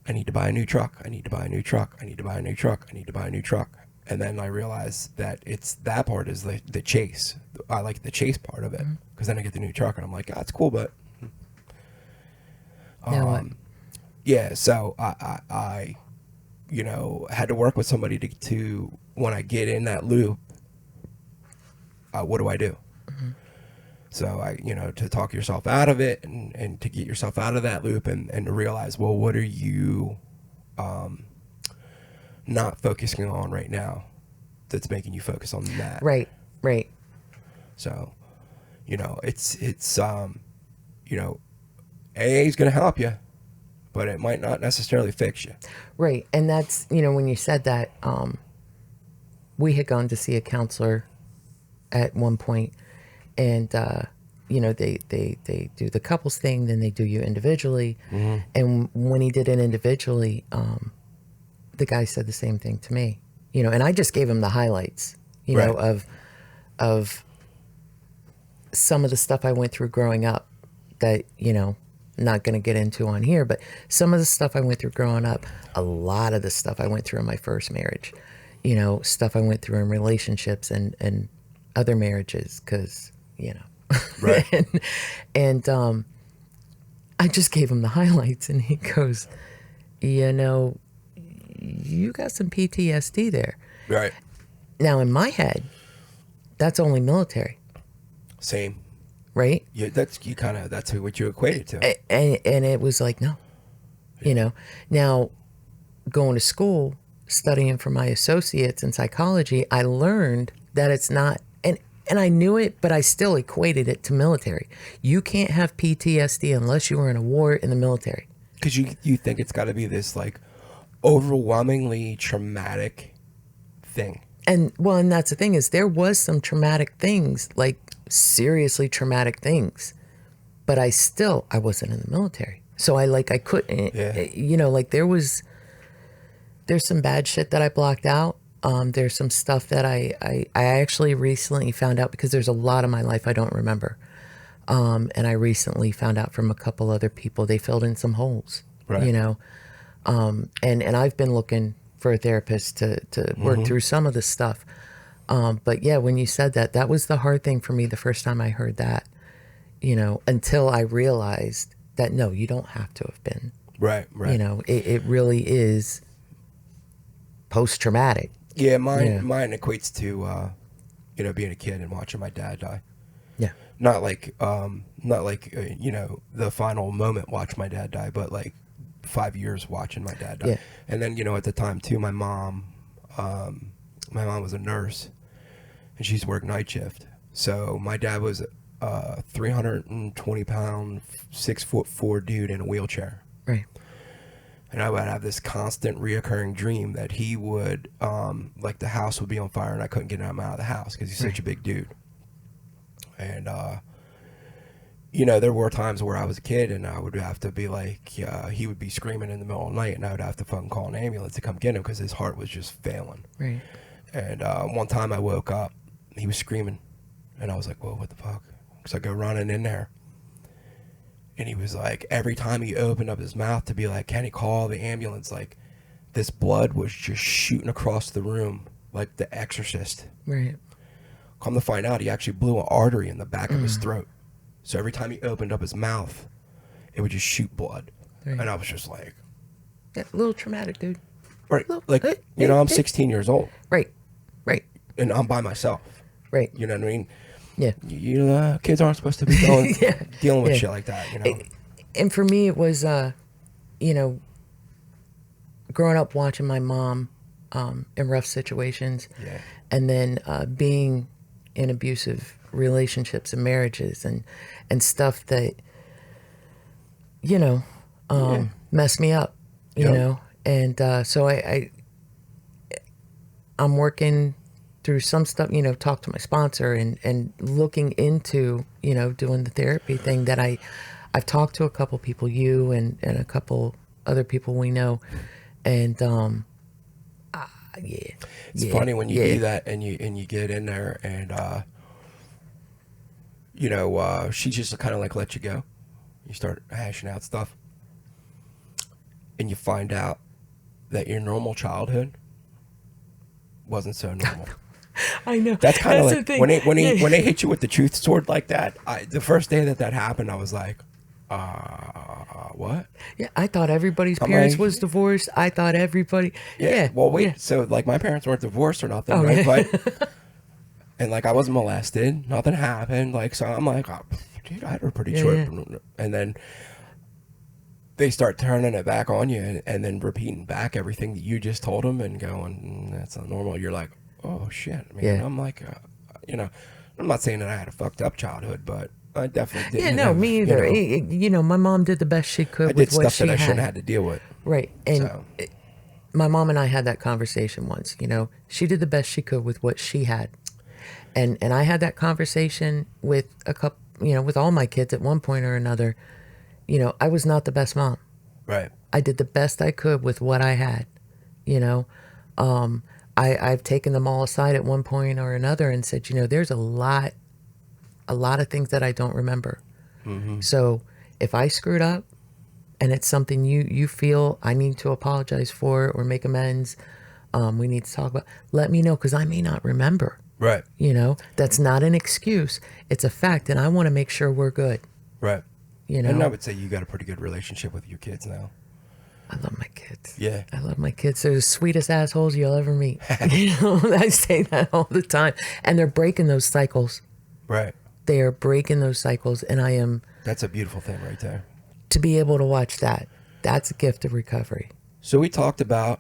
Speaker 1: I need to buy a new truck. I need to buy a new truck. I need to buy a new truck. I need to buy a new truck. And then I realize that that part is the chase. I like the chase part of it because then I get the new truck and I'm like, oh, it's cool, but
Speaker 2: Now what?
Speaker 1: yeah. So I you know, had to work with somebody to when I get in that loop, what do I do? So I, you know, to talk yourself out of it and to get yourself out of that loop and to realize, well, what are you not focusing on right now that's making you focus on that?
Speaker 2: Right.
Speaker 1: So, you know, it's you know, AA is going to help you, but it might not necessarily fix you.
Speaker 2: Right. And that's, you know, when you said that, we had gone to see a counselor at one point, and you know, they do the couples thing, then they do you individually. And when he did it individually, the guy said the same thing to me, you know, and I just gave him the highlights, you know, of some of the stuff I went through growing up that, you know, not going to get into on here, but some of the stuff I went through growing up, a lot of the stuff I went through in my first marriage, you know, stuff I went through in relationships and other marriages, because, you know,
Speaker 1: Right.
Speaker 2: and I just gave him the highlights, and he goes, you know, you got some PTSD there.
Speaker 1: Right.
Speaker 2: Now, in my head, that's only military.
Speaker 1: Same.
Speaker 2: Right?
Speaker 1: Yeah, that's what you equated to.
Speaker 2: And it was like, no, you know. Now, going to school, studying for my associates in psychology, I learned that it's not, and I knew it, but I still equated it to military. You can't have PTSD unless you were in a war in the military.
Speaker 1: Because you think it's got to be this like overwhelmingly traumatic thing.
Speaker 2: And well, and that's the thing, is there was some traumatic things, like seriously traumatic things, but I wasn't in the military. So I couldn't, you know, like there's some bad shit that I blocked out. There's some stuff that I actually recently found out, because there's a lot of my life I don't remember. And I recently found out from a couple other people, they filled in some holes,
Speaker 1: right.
Speaker 2: You know? And I've been looking for a therapist to work through some of this stuff. But yeah, when you said that, that was the hard thing for me the first time I heard that, you know, until I realized that, no, you don't have to have been.
Speaker 1: Right.
Speaker 2: You know, it really is post-traumatic.
Speaker 1: Yeah, mine equates to, you know, being a kid and watching my dad die.
Speaker 2: Yeah.
Speaker 1: Not like, you know, the final moment watch my dad die, but like 5 years watching my dad die.
Speaker 2: Yeah. And
Speaker 1: then, you know, at the time too, my mom was a nurse, and she's worked night shift. So my dad was a 320-pound, 6'4" dude in a wheelchair.
Speaker 2: Right.
Speaker 1: And I would have this constant reoccurring dream that he would, like the house would be on fire and I couldn't get him out of the house because he's such a big dude. And, you know, there were times where I was a kid and I would have to be like, he would be screaming in the middle of the night and I would have to fucking call an ambulance to come get him because his heart was just failing.
Speaker 2: Right.
Speaker 1: And one time I woke up, he was screaming and I was like, whoa, what the fuck? So I go running in there. And he was like, every time he opened up his mouth to be like, can he call the ambulance? Like, this blood was just shooting across the room like The Exorcist.
Speaker 2: Right.
Speaker 1: Come to find out, he actually blew an artery in the back of his throat. So every time he opened up his mouth, it would just shoot blood. Right. And I was just like...
Speaker 2: Yeah, a little traumatic, dude.
Speaker 1: Right. Like, you know, I'm 16 years old.
Speaker 2: Right.
Speaker 1: And I'm by myself.
Speaker 2: Right.
Speaker 1: You know what I mean?
Speaker 2: Yeah.
Speaker 1: You know, kids aren't supposed to be dealing with shit like that, you know?
Speaker 2: And for me, it was, you know, growing up watching my mom in rough situations.
Speaker 1: Yeah.
Speaker 2: And then being in abusive relationships and marriages and stuff that, you know, messed me up, you know? And so I'm working through some stuff, you know, talk to my sponsor and looking into, you know, doing the therapy thing that I've talked to a couple people, you and a couple other people we know. And,
Speaker 1: It's funny when you do that and you get in there and, you know, she just kind of like let you go. You start hashing out stuff and you find out that your normal childhood wasn't so normal.
Speaker 2: I know.
Speaker 1: That's kind of like when they hit you with the truth sword like that. The first day that happened, I was like, What?
Speaker 2: Yeah, I thought everybody's
Speaker 1: I'm
Speaker 2: parents
Speaker 1: like,
Speaker 2: was divorced. I thought everybody.
Speaker 1: yeah.
Speaker 2: Yeah,
Speaker 1: Well, wait.
Speaker 2: yeah.
Speaker 1: So like, my parents weren't divorced or nothing,
Speaker 2: Oh
Speaker 1: right?
Speaker 2: yeah.
Speaker 1: But and like, I wasn't molested. Nothing happened. Like, so I'm like, oh, dude, I had a pretty
Speaker 2: Yeah,
Speaker 1: short.
Speaker 2: yeah.
Speaker 1: And then they start turning it back on you, and then repeating back everything that you just told them, and going, that's not normal. You're like, oh shit, man.
Speaker 2: Yeah.
Speaker 1: I'm like, you know, I'm not saying that I had a fucked up childhood, but I definitely
Speaker 2: Yeah,
Speaker 1: didn't
Speaker 2: no,
Speaker 1: have,
Speaker 2: me either. My mom did the best she
Speaker 1: I
Speaker 2: could
Speaker 1: did
Speaker 2: with what
Speaker 1: stuff that
Speaker 2: she
Speaker 1: I shouldn't
Speaker 2: had.
Speaker 1: have had to deal with.
Speaker 2: Right. And
Speaker 1: So,
Speaker 2: my mom and I had that conversation once. She did the best she could with what she had. And I had that conversation with a couple, with all my kids at one point or another. I was not the best mom.
Speaker 1: right.
Speaker 2: I did the best I could with what I had. You know, I've taken them all aside at one point or another and said, there's a lot of things that I don't remember. So if I screwed up and it's something you feel I need to apologize for or make amends, we need to talk about, let me know, because I may not remember.
Speaker 1: Right.
Speaker 2: That's not an excuse. It's a fact, and I want to make sure we're good.
Speaker 1: Right.
Speaker 2: You
Speaker 1: And I
Speaker 2: know,
Speaker 1: would say you got a pretty good relationship with your kids now.
Speaker 2: I love my kids.
Speaker 1: Yeah.
Speaker 2: I love my kids. They're the sweetest assholes you'll ever meet. I say that all the time. And they're breaking those cycles.
Speaker 1: Right.
Speaker 2: They are breaking those cycles. And I am,
Speaker 1: That's a beautiful thing right there.
Speaker 2: to be able to watch that, that's a gift of recovery.
Speaker 1: So we talked about,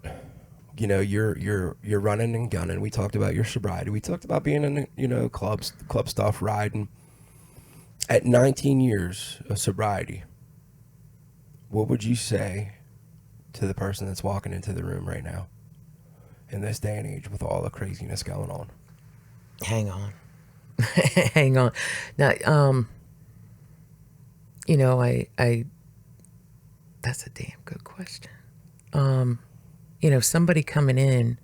Speaker 1: you're running and gunning. We talked about your sobriety. We talked about being in, club stuff, riding. At 19 years of sobriety, what would you say to the person that's walking into the room right now in this day and age with all the craziness going on?
Speaker 2: Hang on. Hang on. Now, I that's a damn good question. Somebody coming in,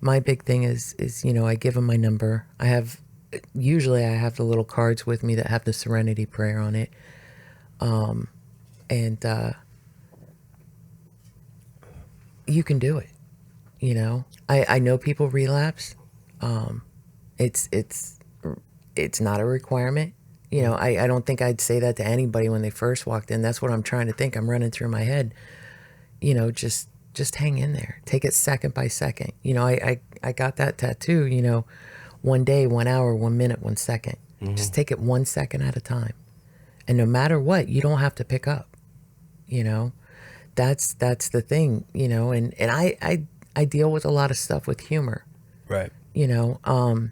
Speaker 2: my big thing is, I give them my number. Usually I have the little cards with me that have the Serenity prayer on it. And you can do it. I know people relapse. It's not a requirement. I don't think I'd say that to anybody when they first walked in. That's what I'm trying to think. I'm running through my head. Just hang in there. Take it second by second. I got that tattoo, 1 day, 1 hour, 1 minute, 1 second. Just take it 1 second at a time. And no matter what, you don't have to pick up. That's the thing, and I deal with a lot of stuff with humor.
Speaker 1: Right.
Speaker 2: And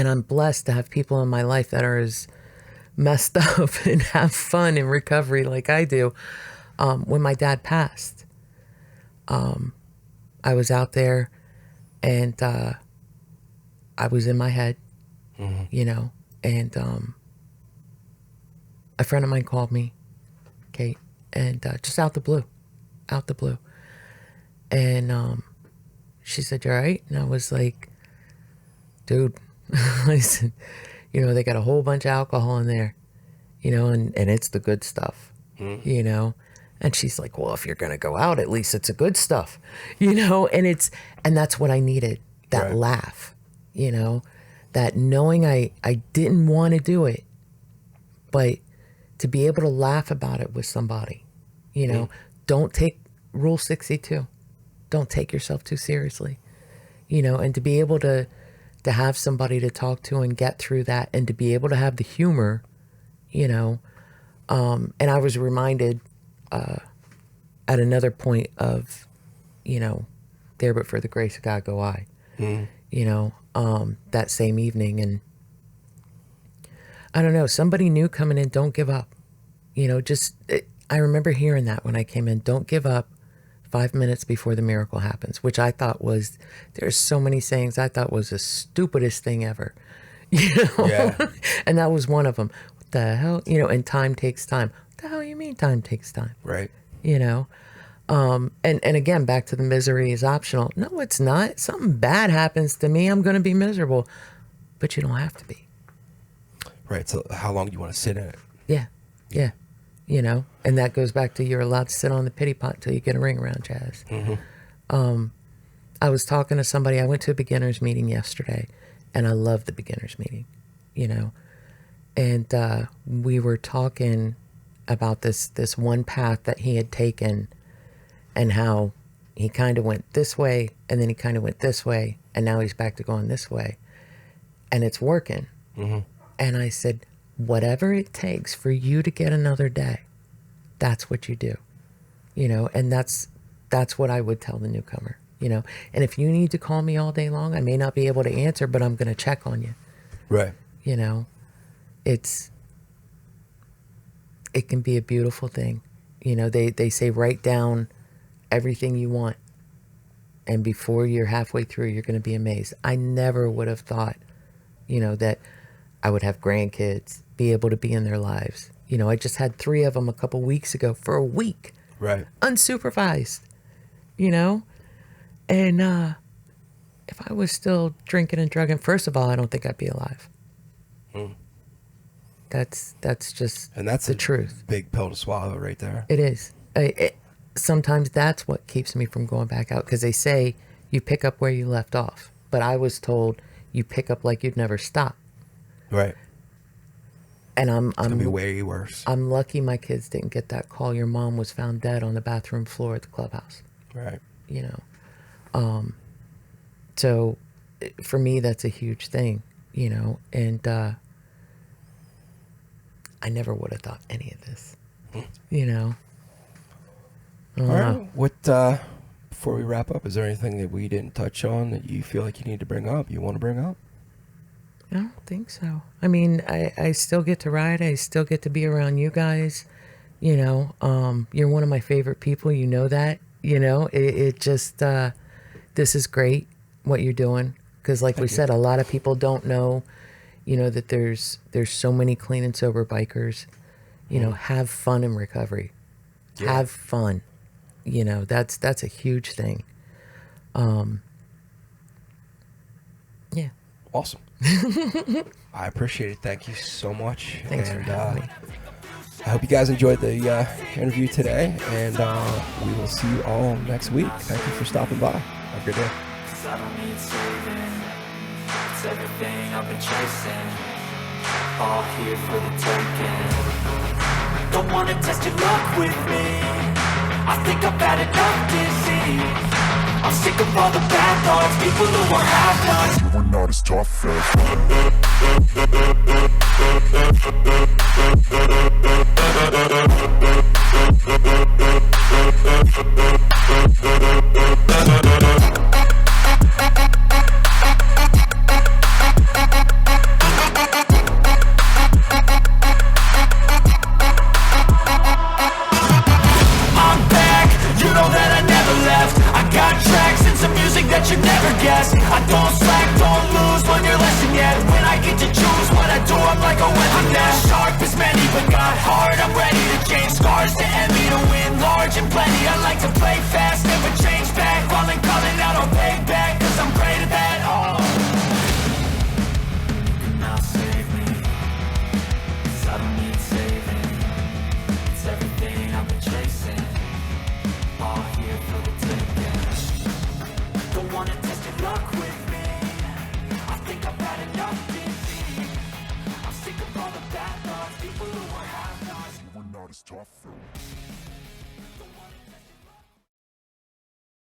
Speaker 2: I'm blessed to have people in my life that are as messed up and have fun in recovery like I do. When my dad passed, I was out there and I was in my head, and a friend of mine called me, Kate, and just out the blue. And she said, "You all right?" And I was like, "Dude," I said, they got a whole bunch of alcohol in there, and it's the good stuff, And she's like, "Well, if you're going to go out, at least it's the good stuff, and that's what I needed, that
Speaker 1: Right.
Speaker 2: laugh, that knowing I didn't want to do it, but to be able to laugh about it with somebody, don't take Rule 62. Don't take yourself too seriously, and to be able to have somebody to talk to and get through that, and to be able to have the humor, and I was reminded at another point of, there but for the grace of God go I, that same evening. And I don't know, somebody new coming in, don't give up, I remember hearing that when I came in, don't give up 5 minutes before the miracle happens, which I thought was, there's so many sayings I thought was the stupidest thing ever,
Speaker 1: Yeah.
Speaker 2: And that was one of them. What the hell, and time takes time. What the hell you mean time takes time?
Speaker 1: Right.
Speaker 2: And again, back to the misery is optional. No, it's not. Something bad happens to me, I'm going to be miserable, but you don't have to be.
Speaker 1: Right. So how long do you want to sit in it?
Speaker 2: Yeah. And that goes back to, you're allowed to sit on the pity pot till you get a ring around Jazz. I was talking to somebody, I went to a beginner's meeting yesterday, and I love the beginner's meeting, and we were talking, about this one path that he had taken, and how he kind of went this way and then he kind of went this way and now he's back to going this way, and it's working.
Speaker 1: Mm-hmm.
Speaker 2: And I said, whatever it takes for you to get another day, that's what you do, and that's what I would tell the newcomer, and if you need to call me all day long, I may not be able to answer, but I'm going to check on you.
Speaker 1: Right.
Speaker 2: It can be a beautiful thing. They say write down everything you want, and before you're halfway through, you're going to be amazed. I never would have thought, that I would have grandkids, be able to be in their lives. I just had 3 of them a couple weeks ago for a week.
Speaker 1: Right.
Speaker 2: Unsupervised, and if I was still drinking and drugging, first of all, I don't think I'd be alive. That's just,
Speaker 1: and that's
Speaker 2: the truth.
Speaker 1: Big pill to swallow right there.
Speaker 2: It is. Sometimes that's what keeps me from going back out, because they say you pick up where you left off, but I was told you pick up like you'd never stop.
Speaker 1: Right.
Speaker 2: And I'm
Speaker 1: gonna be way worse.
Speaker 2: I'm lucky my kids didn't get that call. Your mom was found dead on the bathroom floor at the clubhouse.
Speaker 1: Right.
Speaker 2: So for me, that's a huge thing, and I never would have thought any of this,
Speaker 1: All right. What, before we wrap up, is there anything that we didn't touch on that you feel like you need to bring up, you want to bring up?
Speaker 2: I don't think so. I mean, I still get to ride. I still get to be around you guys. You're one of my favorite people. You know that. It just, this is great what you're doing. Because like we said, a lot of people don't know, that there's so many clean and sober bikers. Have fun in recovery. Yeah. Have fun. That's a huge thing. Yeah.
Speaker 1: Awesome. I appreciate it. Thank you so much.
Speaker 2: Thanks for having me.
Speaker 1: I hope you guys enjoyed the interview today, and we will see you all next week. Thank you for stopping by. Have a good day.
Speaker 3: I don't need saving. It's everything I've been chasing. All here for the taking. Don't wanna test your luck with me. I think I've had enough disease. I'm sick of all the bad thoughts, people who are half-nots. You are not as tough that you never guessed. I don't slack, don't lose, learn your lesson yet. When I get to choose what I do, I'm like a weapon now. Sharp as many, but got hard, I'm ready to change. Scars to envy, to win large and plenty. I like to play fast, never change back. Calling out, I'll pay back, cause I'm great at that. Oh, you cannot save me, cause I don't need saving. It's everything I've been chasing. All here for the taking. Don't wanna test your luck with me. I think I've had enough disease. I'm sick of all the bad thoughts, people who are half-nots. You are not as tough though.